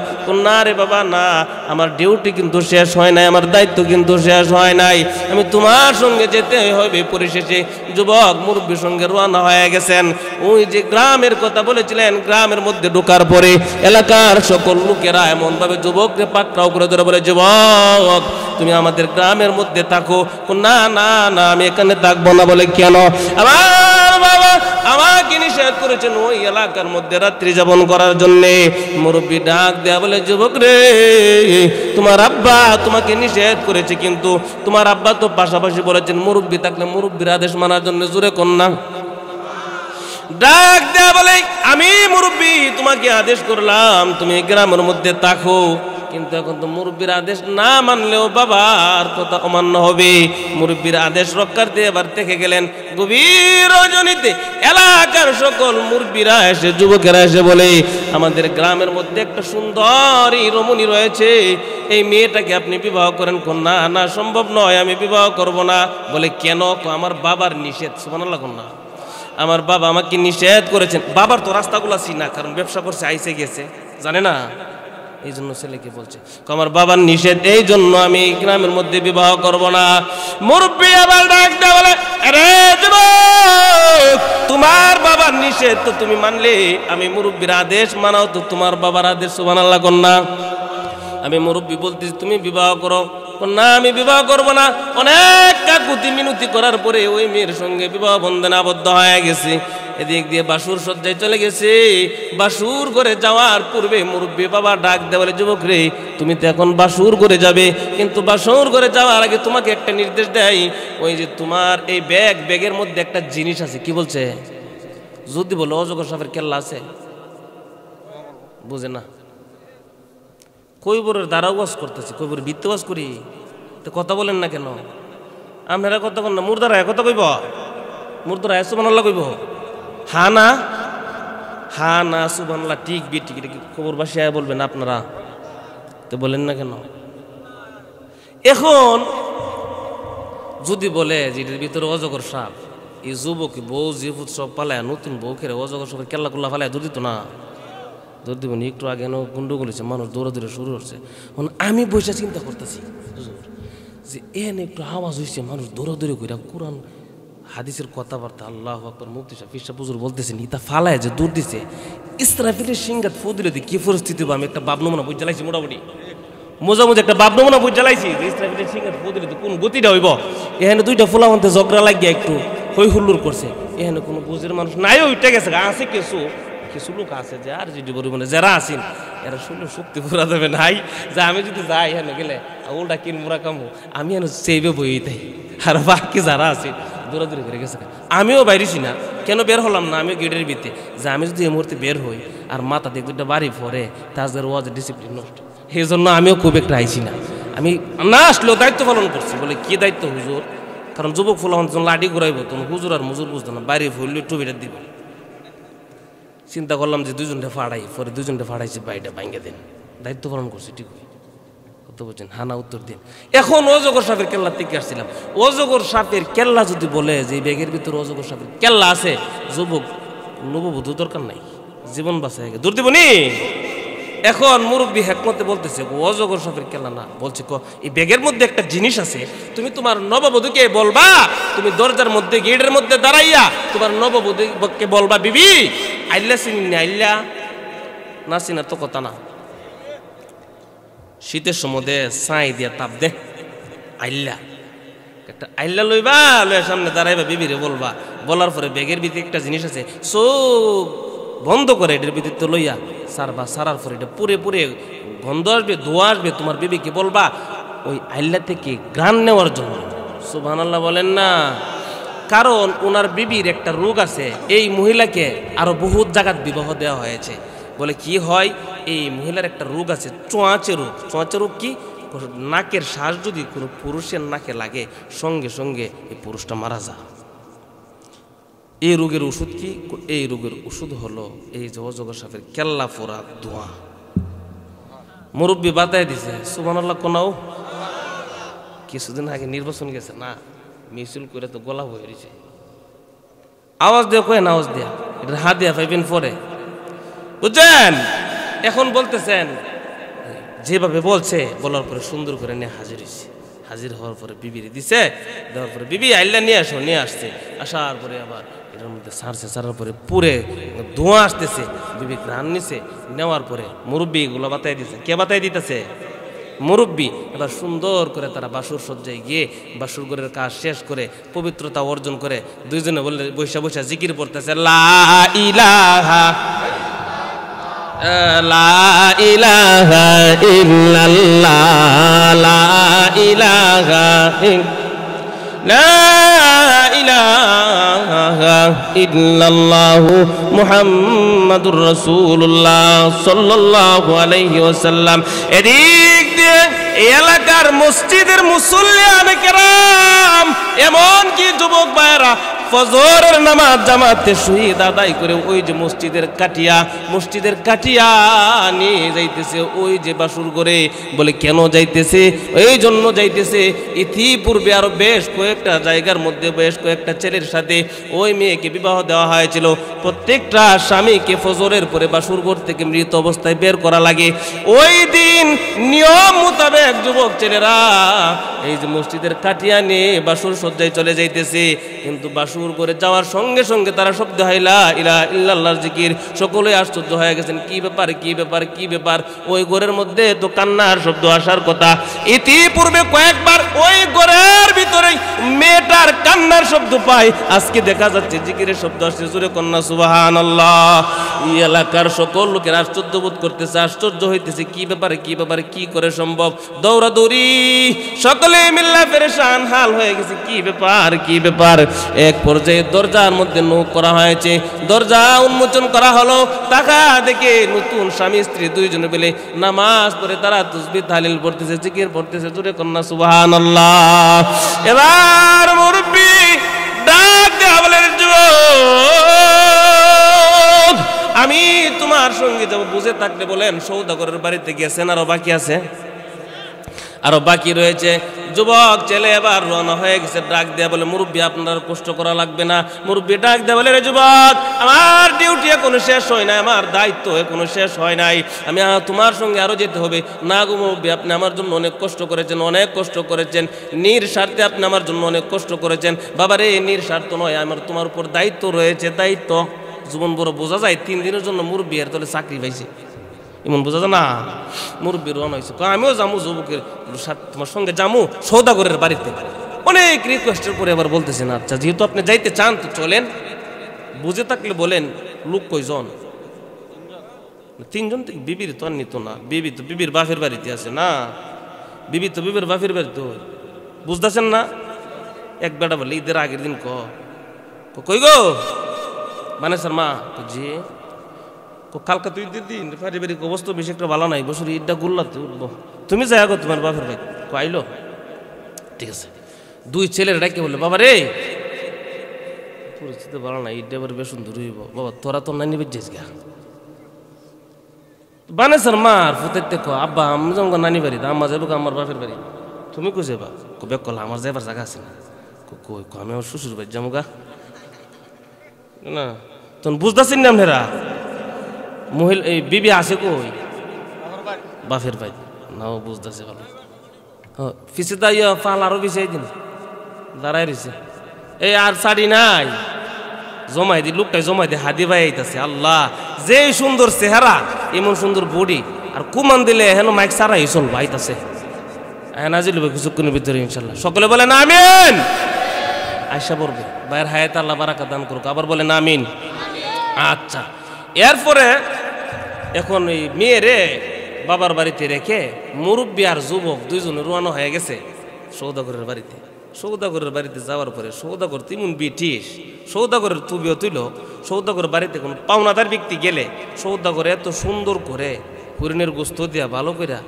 না রে বাবা, না, আমার ডিউটি কিন্তু শেষ হয় নাই, আমার দায়িত্ব কিন্তু শেষ হয় নাই, আমি তোমার সঙ্গে যেতে হবে। পরিশেষে যুবক মুরব্বীর সঙ্গে রওনা হয়ে গেছেন। ওই যে গ্রামের কথা বলেছিলেন, গ্রামের মধ্যে ঢোকার পরে এলাকার সকল লোকেরা এমন ভাবে যুবককে পাকড়াও করে ধরে বলে, যুবক তুমি আমাদের গ্রামের মধ্যে থাকো। না না না, আমি এখানে থাকবো না। বলে, কেন? আমার বাবা আমাকে নিষেধ করেছেন ওই এলাকার মধ্যে রাত্রি যাপন করার জন্য। মুরব্বী ডাক দেয়া বলে, যুবক রে, তোমার আব্বা তোমাকে নিষেধ করেছে, কিন্তু তোমার আব্বা তো পাশাপাশি বলেছেন মুরব্বী থাকলে মুরব্বীর আদেশ মানার জন্য। জোরে কন্যা। ডাক দেয়া বলে, আমি মুরব্বী তোমাকে আদেশ করলাম তুমি গ্রামের মধ্যে থাকো, কিন্তু এখন তো মুরব্বীর আদেশ না মানলেও বাবার কথা অমান্য হবে। মুরব্বীর আদেশ রক্ষার্থে এবার থেকে গেলেন। গভীর রজনীতে এলাকার সকল মুরব্বীরা এসে, যুবকেরা এসে বলে, আমাদের গ্রামের মধ্যে একটা সুন্দরী রমণী রয়েছে, এই মেয়েটাকে আপনি বিবাহ করেন। না না, সম্ভব নয়, আমি বিবাহ করব না। বলে, কেন? আমার বাবার নিষেধ। সুবহানাল্লাহ না, আমার বাবা আমাকে নিষেধ করেছেন। বাবার তো রাস্তাগুলো চিনা, কারণ ব্যবসা করছে, আইসে গেছে, জানে না, এই জন্য ছেলেকে বলছে আমার বাবার নিষেধ, এই জন্য আমি গ্রামের মধ্যে বিবাহ করব না। মুরব্বী আবার ডাক দেয়া বলে, আরে যুবক, তোমার বাবার নিষেধ তো তুমি মানলে, আমি মুরব্বীর আদেশ মানাও তো তোমার বাবার আদেশ। সুবহানাল্লাহ কন্যা। আমি মুরব্বী বলতেছি তুমি বিবাহ করো। না আমি বিবাহ করব না। অনেক কাকুতি মিনতি করার পরে ওই মেয়ের সঙ্গে বিবাহ বন্ধনে আবদ্ধ হয়ে গেছি। এদিক দিয়ে বাসুর সজ্জায় চলে গেছে। বাসুর ঘরে যাওয়ার পূর্বে মুরব্বী বাবা ডাক দেয়, বলে যুবক রে, তুমি তো এখন বাসুর ঘরে যাবে, কিন্তু বাসুর ঘরে যাওয়ার আগে তোমাকে একটা নির্দেশ দেয়, ওই যে তোমার এই ব্যাগের মধ্যে একটা জিনিস আছে। কি বলছে? যদি বলো অজগর সাপের কেল্লা আছে, বুঝে না। কইবরের দ্বারা ওয়াজ করতেছি, কইবরের ভিত্তি ওয়াজ করি, তো কথা বলেন না কেন? আপনারা কথা বলেন না, মুর্দারা কথা কইব, মুর্দারা সুবহানাল্লাহ কইব, হা না হা না সুবহানাল্লাহ, ঠিক বি ঠিক, খবর বাসিয়া বলবেন আপনারা, তো বলেন না কেন? এখন যদি বলে যে এটার ভিতরে অজগর সাপ, এই যুবক বউ জিফুত সব পালায়, নতুন বউ খেলে অজগর সাপের কেল্লা কুল্লা ফালায় দৌড় দিত না? দৌড় দিব না। একটু আগে গন্ডগোল হয়েছে, মানুষ দৌড়াদৌড়ি শুরু হচ্ছে। আমি বসে চিন্তা করতেছি যে এনে একটু আওয়াজ হয়েছে, মানুষ দৌড়াদৌড়ি করে কোরআন হাদিসের কথাবার্তা, আল্লাহু আকবার, মুফতি সাহেব ফিরসা হুজুর বলতেছেন, ইতা ফালায় যে দৌড় দিছে, ইসরাফিলের সিংহাত ফু দিলে কি পরিস্থিতি হবে? আমি একটা বাপ নমুনা বুঝ জ্বালাইছি, মোটামুটি মোজামুজি একটা বাপ নমুনা বুঝ জ্বালাইছি যে ইসরাফিলের সিংহাত ফু দিলে কোন গতিটা হইব। এখানে দুইটা ফুলা মধ্যে ঝগড়া লাগিয়া একটু হই হুল্লুর করছে, এখানে কোনো বুঝের মানুষ নাই, ওইটা গেছে আছে কিছু কিছু লোক আছে যে আর যদি বলি মানে যারা আছেন এরা শুনলে শক্তি পুরা দেবে নাই, যে আমি যদি যাই এখানে গেলে ওটা কিনবুরা কামো, আমি এনে সেইবে বই তাই, আর বাকি যারা আছে দৌড়াদৌড়ি করে গেছে। আমিও বাইরেছি না, কেন বের হলাম না? আমিও গেটের ভিতরে যে আমি যদি এই মুহূর্তে বের হই আর মাথা দিয়ে দুটো বাড়ি পরে, তাদের ওয়াজ ডিসিপ্লিন নষ্ট, সেই জন্য আমিও খুব একটা আইছি না। আমি না আসলেও দায়িত্ব পালন করছি। বলে কি দায়িত্ব হুজুর? কারণ যুবক ফুলাহন লাঠি ঘুরাইব, তখন হুজুর আর মুজুর বুঝতো না, বাইরে ফুললে টুবিটা দিব। চিন্তা করলাম যে দুজনটা ফাড়াই, পরে দুজনটা ফাড়াইছি, বাড়িটা ভাঙ্গে দিন, দায়িত্ব পালন করছি। ঠিক কত বলছেন? হানা উত্তর দিন। এখন অজগর সাপের কেল্লা থেকে আসছিলাম, অজগর সাপের কেল্লা যদি বলে যে ব্যাগের ভিতরে অজগর সাপের কেল্লা আছে, যুবক নববধূ দরকার নাই, জীবন বাঁচায় দূর দিব নি। এখন মুরব্বী হেকমতে বলতেছে অজগর সাপের কেল্লা না, বলছে এই ব্যাগের মধ্যে একটা জিনিস আছে, তুমি তোমার নববধূকে বলবা, তুমি দরজার মধ্যে গেটের মধ্যে দাঁড়াইয়া তোমার নববধূকে বলবা, বিবি আইল্লা চিনি না, আইল্লা না চিনার তো কথা না, শীতের সময় ছাই দিয়া তাপ দে, আইল্লা একটা আইল্লা লইবা, লইয়া সামনে দাঁড়াইবা, বিবিরে বলবা, বলার পরে ব্যাগের ভিতরে একটা জিনিস আছে, চোখ বন্ধ করে এটার ভিতরে তো লইয়া সারবা, সারার পরে এটা পুরে পুরে গন্ধ আসবে, ধোয়া আসবে, তোমার বিবিকে বলবা ওই আইল্লা থেকে ঘ্রাণ নেওয়ার জন্য। সুবহানাল্লাহ বলেন না। কারণ ওনার বিবির একটা রোগ আছে, এই মহিলাকে আরো বহুত জায়গাত বিবাহ দেওয়া হয়েছে। বলে কি হয়, এই মহিলার একটা রোগ আছে, চোঁয়াচে রোগ। চোঁয়াচে রোগ কি? নাকের শ্বাস যদি কোনো পুরুষের নাকে লাগে, সঙ্গে সঙ্গে এই পুরুষটা মারা যায়। এই রোগের ওষুধ কি? এই রোগের ওষুধ হলো এই যে অজগর সাপের কেল্লা ফোড়া ধোঁয়া। মুরব্বী বাতায় দিছে, সুবহানাল্লাহ কোনাও। কিছুদিন আগে নির্বাচন গেছে না, মিছিল করে তো গলা বয়ে রয়েছে, আওয়াজ দেওয়া কয়ে না, আওয়াজ দেয়া এটা হাত দেওয়া পাইবেন পরে, বুঝছেন? এখন বলতেছেন যেভাবে বলছে, বলার পরে সুন্দর করে নিয়ে হাজির হয়েছে। হাজির হওয়ার পরে বিবির দিছে, দেওয়ার পরে বিবি আইল্লা নিয়ে আসো, নিয়ে আসছে। আসার পরে আবার এটার মধ্যে সারছে, সারার পরে পুরে ধোঁয়া আসতেছে, বিবি ঘ্রাণ নিছে, নেওয়ার পরে মুরব্বী এগুলো বাতাই দিছে। কে বাতাই দিতেছে? মুরব্বী। এবার সুন্দর করে তারা বাসুর সজ্জায় গিয়ে বাসুর ঘরের কাজ শেষ করে পবিত্রতা অর্জন করে দুইজনে বললে বৈশা বৈশা জিকির পড়তেছে, লা ইলাহা লা ইলাহা ইল্লাল্লাহ, লা ইলাহা লা ইলাহা ইল্লাল্লাহু মুহাম্মাদুর রাসূলুল্লাহ সাল্লাল্লাহু আলাইহি ওয়াসাল্লাম। এদিক দিয়ে এলাকার মসজিদের মুসল্লিয়ানে কেরাম, এমন কি যুবক ভাইরা ফজরের নামাজ জামাতে শহীদ আদায় করে ওই যে মসজিদের কাটিয়া নিয়ে যাইতেছে ওই যে বাসুর ঘরে। বলে কেন যাইতেছে? এই জন্য যাইতেছে, ইতিপূর্বে আরো বেশ কয়েকটা জায়গার মধ্যে বেশ কয়েকটা ছেলের সাথে ওই মেয়েকে বিবাহ দেওয়া হয়েছিল। প্রত্যেকটা স্বামীকে ফজরের পরে বাসুর ঘর থেকে মৃত অবস্থায় বের করা লাগে। ওই দিন নিয়ম মোতাবেক যুবক ছেলেরা এই যে মসজিদের কাটিয়া নিয়ে বাসুর সজ্জায় চলে যাইতেছে, কিন্তু বাসুর সুর করে যাওয়ার সঙ্গে সঙ্গে তারা শব্দ হয় লা ইলাহা ইল্লাল্লাহর জিকির। সকলে আশ্চর্য হয়ে গেছেন, কি ব্যাপার কি ব্যাপার কি ব্যাপার? ওই ঘরের মধ্যে তো কান্নার শব্দ আসার কথা। ইতিপূর্বে কয়েকবার ওই ঘরের ভিতরে মেয়েটার কান্নার শব্দ পায়, আজকে দেখা যাচ্ছে জিকিরের শব্দ আসছে। জোরে কন্যা সুবহানাল্লাহ। এই এলাকার সকল লোকের আশ্চর্য বোধ করতেছে, আশ্চর্য হইতেছে, কি ব্যাপারে কি ব্যাপারে, কি করে সম্ভব? দৌড়াদৌড়ি, সকলে মিল্লা পেরেশান হাল হয়ে গেছে, কি ব্যাপার কি ব্যাপার। এক পর্যায়ে দরজার মধ্যে নখ করা হয়েছে, দরজা উন্মোচন করা হলো। টাকা দেখে নতুন স্বামী স্ত্রী দুইজনে মিলে নামাজ পড়ে তারা তাসবিহ তাহলিল পড়তেছে, জিকির পড়তেছে। জোরে কন্যা সুবহানাল্লাহ। এবার মুরব্বি ডাক দেয়া বলেন, যুবক আমি তোমার সঙ্গে যাব। বুঝে থাকলে বলেন, সৌদাগরের বাড়িতে গেছেন, আরো বাকি আছে, আরো বাকি রয়েছে। যুবক ছেলে এবার রওনা হয়ে গেছে। ডাক দেয়া বলে, মুরব্বী আপনার কষ্ট করা লাগবে না। মুরব্বী ডাক দেয়া বলে, রে যুবক আমার ডিউটি এখনো শেষ হয় নাই, আমার দায়িত্ব এখনো শেষ হয় নাই, আমি তোমার সঙ্গে আরো যেতে হবে। না গো মুরব্বী, আপনি আমার জন্য অনেক কষ্ট করেছেন, অনেক কষ্ট করেছেন, নিঃস্বার্থে আপনি আমার জন্য অনেক কষ্ট করেছেন। বাবারে নিঃস্বার্থ নয়, আমার তোমার উপর দায়িত্ব রয়েছে, দায়িত্ব। জীবন বড় বোঝা যায়, 3 দিনের জন্য মুরব্বী এর তলে চাকরি পাইছে, এমন বোঝা যায় না। মুরব্বী রওনা হয়েছে, আমিও যাবো যুবকের তোমার সঙ্গে যাবো সৌদাগরের বাড়িতে। অনেক রিকোয়েস্টের পরে আবার বলতেছেন, আচ্ছা যেহেতু আপনি যাইতে চান তো চলেন। বুঝে থাকলে বলেন, লোক কয়জন? 3 জন থেকে। বিবির তো আর নিত না, বিবি তো বিবির বাপের বাড়িতে আছে না, বিবি তো বিবির বাপের বাড়িতে। বুঝতেছেন না? এক বেটা বলে, ঈদের আগের দিন কই গো মানে স্যার মা জি কালকা তুই দিন পারিবারিক অবস্থা বেশি একটা ভালো নাই, বছর ঈদটা গুল্লাতে উঠবো, তুমি যাই আগো তোমার বাপের ভাই আইলো। ঠিক আছে, 2 ছেলের ডাকে বললো, বাবা রে পরিস্থিতি ভালো নাই, ঈদটা এবার বেশ সুন্দর হইব, বাবা তোরা তো নানি বেজেস গা বানে স্যার মার ফুতেতে কো আব্বা আমি যাবো নানি বাড়ি, আম্মা যাবো আমার বাপের বাড়ি, তুমি কই যাবা? বেক করলা আমার যাইবার জায়গা আছে না, কই আমি আমার শ্বশুর বাড়ি যাবো গা না। তখন বুঝতেছেন না আপনারা মহিলা এই বিবি আছে কই? বাপের ভাই নাও বুঝতেছে ভালো। পিছিয়ে দা ইয়া পাল আরো পিছিয়ে দিন দাঁড়াই রয়েছে, এই আর শাড়ি নাই জমাই দি, লোকটাই জমাই দি হাদি ভাই আইতাছে। আল্লাহ যে সুন্দর চেহারা, এমন সুন্দর বডি, আর কুমান দিলে হেন মাইক সারাই চলবো আইতাছে। নাজিল কিছুক্ষণের ভিতরে ইনশাল্লাহ। সকলে বলেন আমিন। আয়সা পড়বে ভাইয়ের হায়াত আল্লাহ বারাকা দান করুক, আবার বলেন আমিন। আচ্ছা, এরপরে এখন ওই মেয়েরে বাবার বাড়িতে রেখে মুরব্বী আর যুবক 2 জনে রওনা হয়ে গেছে সৌদাগরের বাড়িতে। সৌদাগরের বাড়িতে যাওয়ার পরে সৌদাগর তিমুন ব্রিটিশ, সৌদাগরের তুবিও তুইল। সৌদাগরের বাড়িতে কোনো পাওনাদার ব্যক্তি গেলে সৌদাগর এত সুন্দর করে হরিণের গোস্ত দিয়া ভালো করে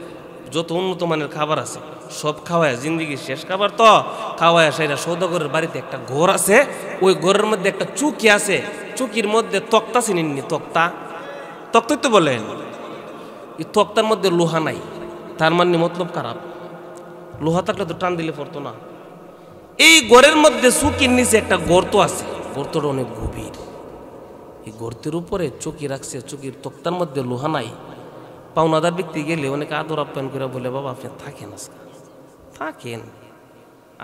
যত উন্নত মানের খাবার আছে সব খাওয়ায়, জিন্দিগির শেষ খাবার তো খাওয়ায়। সেটা সৌদাগরের বাড়িতে একটা ঘর আছে, ওই ঘরের মধ্যে একটা চুকি আছে, চুকির মধ্যে তক্তা চিনেননি? তক্তা, তক্তাই তো বলেন। এই তক্তার মধ্যে লোহা নাই, তার মানে মতলব খারাপ। লোহা থাকলে তো টান দিলে পড়তো না। এই ঘরের মধ্যে চুকির নিচে একটা গর্ত আছে, গর্তটা অনেক গভীর। এই গর্তের উপরে চুকি রাখছে, চুকির তক্তার মধ্যে লোহা নাই। পাওনাদার ব্যক্তি গেলে অনেক আদর আপ্যায়ন করে বলে, বাবা আপনি থাকেন, আজকে থাকেন,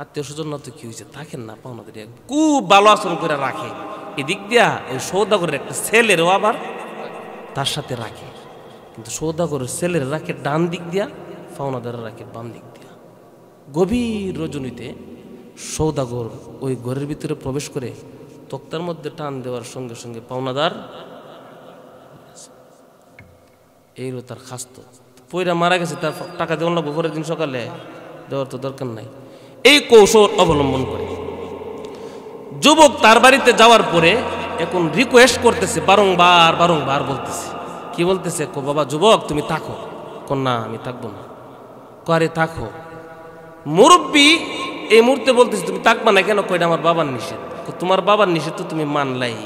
আত্মীয় স্বজন না তো কি হয়েছে, থাকেন না। পাওনাদার খুব ভালো আচরণ করে রাখে। এদিক দিয়া ওই সৌদাগরের একটা ছেলেরও আবার তার সাথে রাখে, কিন্তু সৌদাগরের ছেলের রাখে ডান দিক দিয়া, পাওনাদারের রাখে বাম দিক দিয়া। গভীর রজনীতে সৌদাগর ওই ঘরের ভিতরে প্রবেশ করে তক্তার মধ্যে টান দেওয়ার সঙ্গে সঙ্গে পাওনাদার এইরও তার খাস্ত পয়রা মারা গেছে, তার টাকা দেওয়ার লাগবে পরের দিন সকালে, দেওয়ার তো দরকার নাই। এই কৌশল অবলম্বন করে যুবক তার বাড়িতে যাওয়ার পরে এখন রিকোয়েস্ট করতেছে, বারংবার বারংবার বলতেছে। কি বলতেছে? কো বাবা যুবক তুমি থাকো। না আমি থাকবো না। করে থাকো। মুরব্বী এই মুহূর্তে বলতেছে তুমি থাকবা না কেন? কয়টা আমার বাবার নিষেধ। তোমার বাবার নিষেধ তো তুমি মানলাই,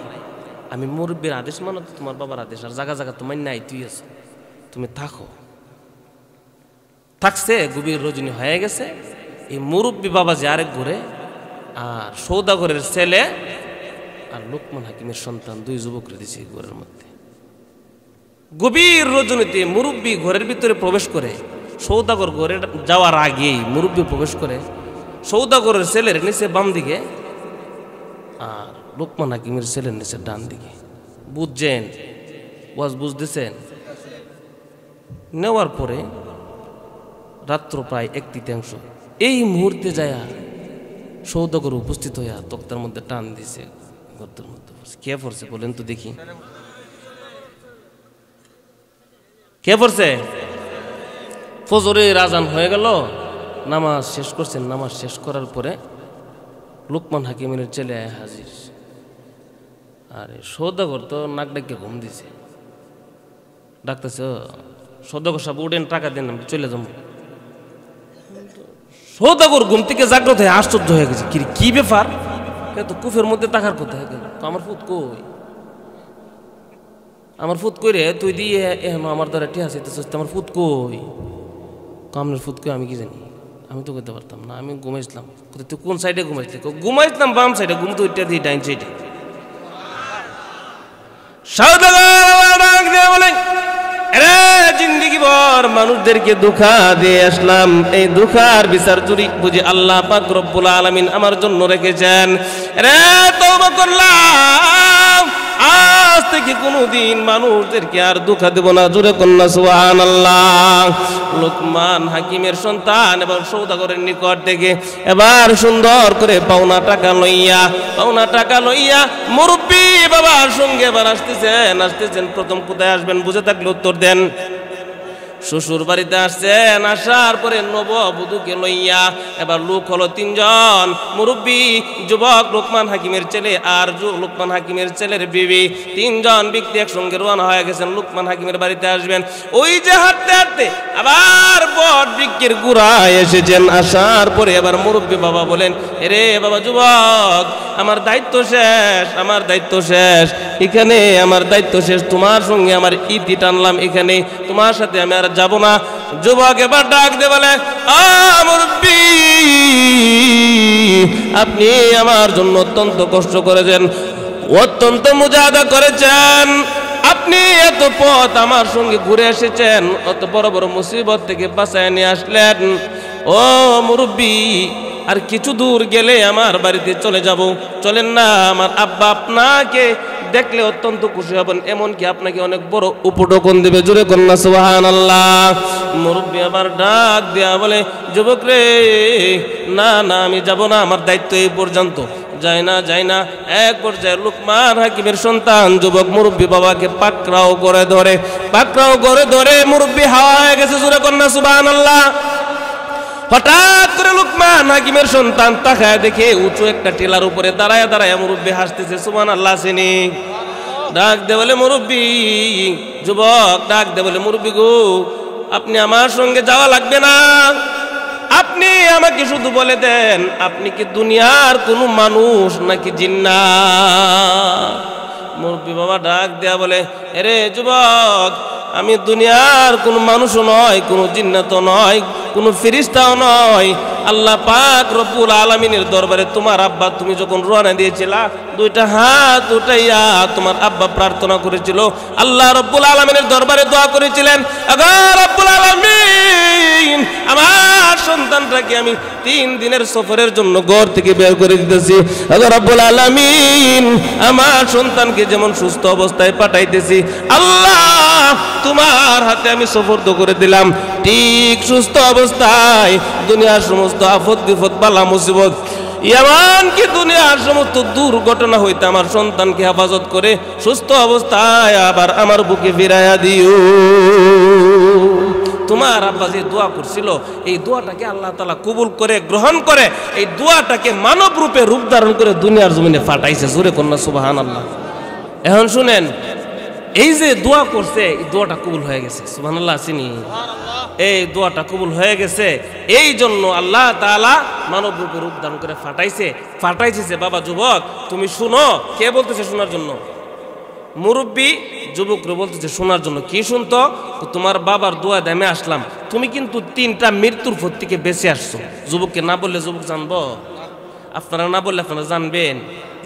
আমি মুরব্বীর আদেশ মানো তো তোমার বাবার আদেশ, আর জায়গা জায়গা তোমার নাই, তুই আছো, তুমি থাকো। থাকছে, গভীর রজনী হয়ে গেছে। এই মুরব্বী বাবা যে আরেক ঘরে, আর সৌদাগরের ছেলে আর লোকমান হাকিমের সন্তান 2 যুবকরে দিছে ঘরের মধ্যে। গভীর রজনীতে মুরব্বী ঘরের ভিতরে প্রবেশ করে, সৌদাগর ঘরে যাওয়ার আগেই মুরব্বী প্রবেশ করে সৌদাগরের ছেলের নিচে বাম দিকে আর লোকমান হাকিমের ছেলের নিচে ডান দিকে। বুঝছেন? ওয়াজ বুঝতেছেন? নেওয়ার পরে রাত্র প্রায় 1/3 এই মুহূর্তে যায়া সৌদাগর উপস্থিত হইয়া তক্তার মধ্যে টান দিছে, গর্তের মধ্যে কে পড়ছে বলেন তো দেখি, কে পড়ছে? ফজরের আজান হয়ে গেল, নামাজ শেষ করছেন। নামাজ শেষ করার পরে লোকমান হাকিমের ছেলে হাজির। আরে সৌদাগর তো নাক ডাকিয়ে ঘুম দিছে, ডাকতেছে সৌদাগর সাহেব উঠেন, টাকা দেন, আমি চলে যাবো। সৌদাগর ঘুম থেকে জাগ্রত হয়ে আশ্চর্য হয়ে গেছে, কি ব্যাপার, তো কুফের মধ্যে টাকার কথা হয়ে গেল, তো আমার ফুট কই, আমার ফুট কই রে, তুই দিয়ে এখন আমার দ্বারা ঠিক আছে, আমার ফুট কই, আপনার ফুট কই আমি কি জানি, আমি তো করতে পারতাম না, আমি ঘুমাইছিলাম। তুই কোন সাইডে ঘুমাইছিলি? ঘুমাইছিলাম বাম সাইডে, ঘুম তো ওইটা দিয়ে ডাইন সাইডে। জিন্দিগি ভর মানুষদেরকে ধোঁকা দিয়ে আসলাম, এই ধোঁকার বিচার চুরি বুঝে আল্লাহ পাক রব্বুল আলামিন আমার জন্য রেখেছেন। রে তওবা করলাম, আজ থেকে কোনোদিন মানুষদেরকে আর ধোঁকা দেব না। জোরে কন্যা সুবহানাল্লাহ। লোকমান হাকিমের সন্তান এবং সৌদাগরের নিকট থেকে এবার সুন্দর করে পাওনা টাকা লইয়া মুরব্বী বাবার সঙ্গে এবার আসতেছেন। প্রথম কোথায় আসবেন বুঝে থাকলে উত্তর দেন। শ্বশুর বাড়িতে আসছেন, আসার পরে নববধূকে লইয়া এবার লোক হলো 3 জন, মুরব্বী, যুবক, লোকমান হাকিমের ছেলে আর লোকমান হাকিমের ছেলের বিবি, 3 জন ব্যক্তি একসঙ্গে রওনা হয়ে গেছেন লোকমান হাকিমের বাড়িতে আসবেন। ওই যে হাঁটতে আবার বট বৃক্ষের গোড়ায় এসেছেন। আসার পরে এবার মুরব্বী বাবা বলেন, এরে বাবা যুবক, আমার দায়িত্ব শেষ, এখানে আমার দায়িত্ব শেষ, তোমার সঙ্গে আমার ইতি টানলাম, এখানে তোমার সাথে আমি আর যাব না। যুবক এবার ডাক দে বলে, মুরব্বী, আপনি আমার জন্য অত্যন্ত কষ্ট করেছেন, অত্যন্ত মুজাহাদা করেছেন, আপনি এত পথ আমার সঙ্গে ঘুরে এসেছেন, অত বড় বড় মুসিবত থেকে বাঁচায় নিয়ে আসলেন। ও মুরব্বী, আর কিছু দূর গেলে আমার বাড়িতে চলে যাব, চলেন না? আমার আব্বা আপনাকে দেখলে অত্যন্ত খুশি হবেন, এমনকি আপনাকে অনেক বড় উপঢৌকন দেবে। জোরে কন্যা সুবহানাল্লাহ। মুরব্বী আবার ডাক দেয়া বলে, যুবক রে, না আমি যাব না, আমার দায়িত্ব এই পর্যন্ত, যাই না। এক পর্যায়ে লোকমান হাকিমের সন্তান যুবক মুরব্বী বাবাকে পাকড়াও করে ধরে মুরব্বী হাওয়া হয়ে গেছে। জোরে কন্যা সুবহানাল্লাহ। হঠাৎ করে লোকমান হাকিমের সন্তান তাকায় দেখে উঁচু একটা টিলার উপরে দাঁড়ায় মুরব্বী হাসতেছে। সুবহানাল্লাহ। চিনি ডাক দে বলে, মুরব্বী, যুবক ডাক দে বলে, মুরব্বী গো, আপনি আমার সঙ্গে যাওয়া লাগবে না, আপনি আমাকে শুধু বলে দেন, আপনি কি দুনিয়ার কোনো মানুষ নাকি জিন্নাত? মুরব্বী বাবা ডাক দেয়া বলে, এরে যুবক, আমি দুনিয়ার কোনো মানুষও নয়, কোনো জিন্নাতও নয়, কোনো ফেরেশতাও নয়। আল্লাহ পাক রব্বুল আলামিনের দরবারে তোমার আব্বা, তুমি যখন রওনা দিয়েছিলা, 2টা হাত উঠাইয়া তোমার আব্বা প্রার্থনা করেছিল, আল্লাহ রব্বুল আলামিনের দরবারে দোয়া করেছিলেন, আগো রব্বুল আলামিন, আমার সন্তানটাকে আমি 3 দিনের সফরের জন্য ঘর থেকে বের করে দিতেছি, আগো রব্বুল আলামিন, আমার সন্তানকে যেমন সুস্থ অবস্থায় পাঠাইতেছি, আল্লাহ তোমার হাতে আমি সুপর্দ করে দিলাম, ঠিক সুস্থ অবস্থায় দুনিয়ার সমস্ত আফত বিপদ বালা মুসিবত, এমনকি দুনিয়ার সমস্ত দুর্ঘটনা হইতে আমার সন্তানকে হেফাজত করে সুস্থ অবস্থায় আবার আমার বুকে ফিরাইয়া দিও। তোমার আব্বা যে দোয়া করছিল, এই দোয়াটাকে আল্লাহ তাআলা কবুল করে গ্রহণ করে এই দোয়াটাকে মানব রূপে রূপ ধারণ করে দুনিয়ার জমিনে পাঠাইছে। জোরে কন্যা সুবহানাল্লাহ। এখন শুনেন, এই যে দোয়া করছে, এই দোয়াটা কবুল হয়ে গেছে। সুবহানাল্লাহ। চিনি এই দোয়াটা কবুল হয়ে গেছে, এই জন্য আল্লাহ তাআলা মানব রূপে রূপ ধারণ করে পাঠাইছে। বাবা যুবক, তুমি শুনো। কে বলতেছে শোনার জন্য? মুরব্বী যুবকরা বলতেছে শোনার জন্য। কি শুনতো? তোমার বাবার দোয়া দিয়ে আমি আসলাম, তুমি কিন্তু 3টা মৃত্যুর পথ থেকে বেঁচে আসছো। যুবককে না বললে যুবক জানবো, আপনারা না বললে আপনারা জানবেন,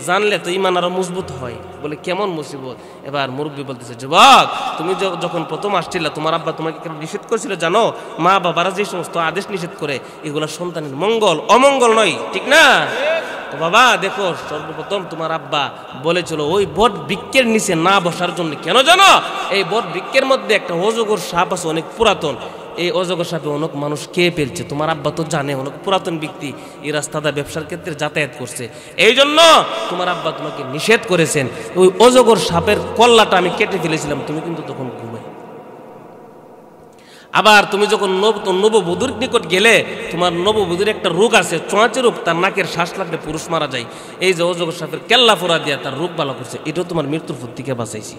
জানলে তো ঈমান আরো মজবুত হয়। বলে কেমন মুসিবত? এবার মুরব্বী বলতেছে, যুবক, তুমি যখন প্রথম আসছিলে, তোমার আব্বা তোমাকে কেন নিষেধ করেছিল জানো? মা বাবারা যে সমস্ত আদেশ নিষেধ করে, এগুলো সন্তানের মঙ্গল, অমঙ্গল নয়, ঠিক না? বাবা দেখো, সর্বপ্রথম তোমার আব্বা বলেছিল ওই বট বৃক্ষের নিচে না বসার জন্য। কেন জানো? এই বট বৃক্ষের মধ্যে একটা অজগর সাপ আছে, অনেক পুরাতন। এই অজগর সাপে অনেক মানুষ খেয়ে ফেলছে। তোমার আব্বা তো জানে অনেক পুরাতন ব্যক্তি, এই রাস্তাটা ব্যবসার ক্ষেত্রে যাতায়াত করছে, এই জন্য তোমার আব্বা তোমাকে নিষেধ করেছেন। ওই অজগর সাপের কল্লাটা আমি কেটে ফেলেছিলাম, তুমি কিন্তু তখন ঘুমাই। আবার তুমি যখন নববধূর নিকট গেলে, তোমার নববধূর একটা রোগ আছে, চোঁয়াচে রোগ, তার নাকের শ্বাস লাগলে পুরুষ মারা যায়। এই যে অজগর সাপের কেল্লা ফোড়া দিয়া তার রোগ ভালো করছে, এটাও তোমার মৃত্যুর ফুট থেকে বাঁচাইছি।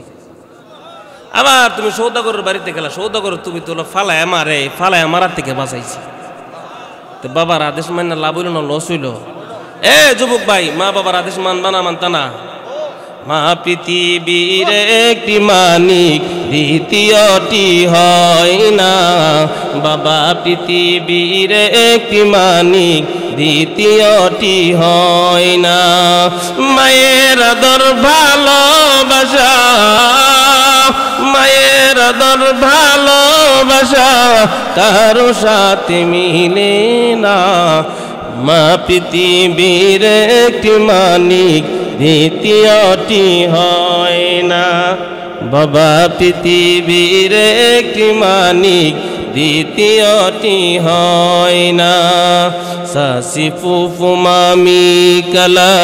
আবার তুমি সৌদাগরের বাড়িতে গেলা, সৌদাগর তুমি তো ফালায় মারে, ফালায় মারার থেকে বাঁচাইছি। তো বাবার আদেশ মান্য লাভ হইল না লস হইল? এ যুবক ভাই, মা বাবার আদেশ মানবা না মানতা না? মা পৃথিবীর একটি মানিক, দ্বিতীয়টি হয় না। বাবা পৃথিবীর একটি মানিক, দ্বিতীয়টি হয় না। মায়ের আদর ভালোবাসা, মায়ের আদর ভালোবাসা কারো সাথে মিলে না। মা পৃথিবীর একটি মানিক, দ্বিতীয়টি হয় না। বাবা পৃথিবীর একটি মানিক, দ্বিতীয়টি হয় না। শাশি ফুফু মামি কালা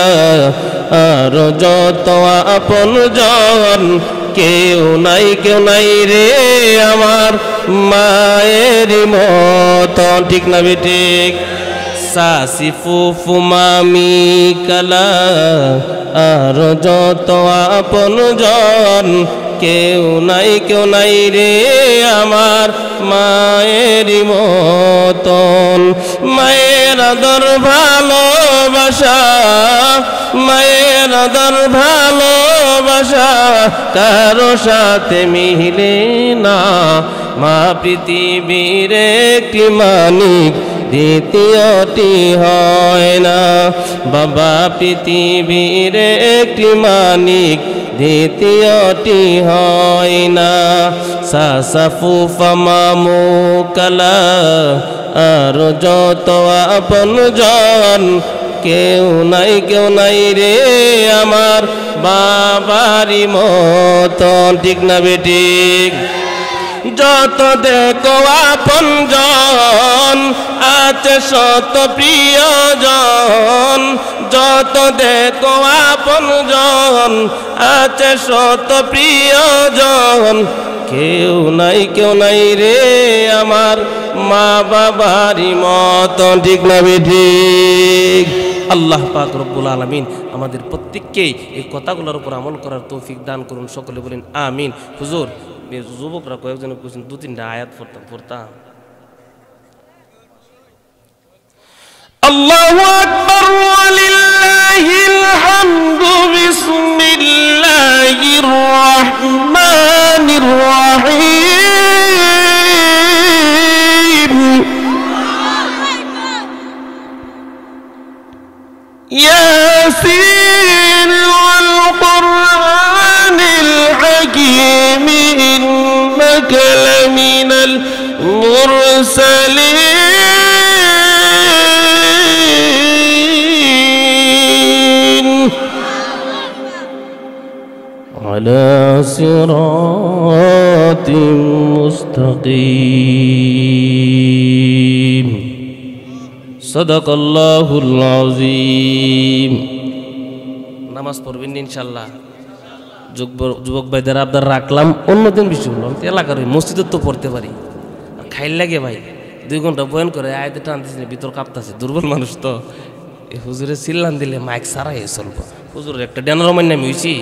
আর যত আপন জন, কেউ নাই রে আমার মায়ের মতন। ঠিক না বেঠিক? শাশি ফুফু মামি কালা আর যত আপন জন, কেউ নাই রে আমার মায়ের মতন। মায়ের আদর ভালোবাসা, মায়ের আদর ভালোবাসা কারো সাথে মিলে না। মা পৃথিবীর একটি মানিক, দ্বিতীয়টি হয় না। বাবা পৃথিবীর একটি মানিক, দ্বিতীয়টি হয় না। শাশা ফুফা মামু কালা আর যত আপন জন, কেউ নাই রে আমার বাবারি মতন। ঠিক না বেঠিক? যত দেখো আপন জন, আছে শত প্রিয়জন। যত দেখো আপন জন, আছে শত প্রিয়জন। কেউ নাই রে আমার মা বাবারি মতন। ঠিক না বেঠিক? আল্লাহ পাক রব্বুল আলামিন আমাদের প্রত্যেককেই এই কথাগুলোর উপর আমল করার তৌফিক দান করুন। সকলে বলেন আমিন। হুজুর, যুবকরা কয়েকজন কোশ্চেন 2-3টা আয়াত পড়তাম। আল্লাহু আকবার ওয়ালিল্লাহিল হামদু। বিসমিল্লাহির রাহমানির রাহিম। ইয়াসিন ওয়াল কুরআনিল হাকীম, ইন্নাকা লামিনাল মুরসালিন আলা সিরাতিম মুস্তাকিম। সাদাকাল্লাহুল আযীম। নামাজ পড়বেন ইনশাআল্লাহ। যুবক ভাইদের আবদার রাখলাম, অন্যদিন বেশি বললাম। এলাকার ওই মসজিদে তো পড়তে পারি, খাইল লাগে ভাই। 2 ঘন্টা বয়ান করে আয়াতে টানতেছি, ভিতর কাঁপতেছে। দুর্বল মানুষ তো, হুজুরে চিল্লান দিলে মাইক সারাই চলবো। হুজুরের একটা ড্যানার মাইন নামি হয়েছি।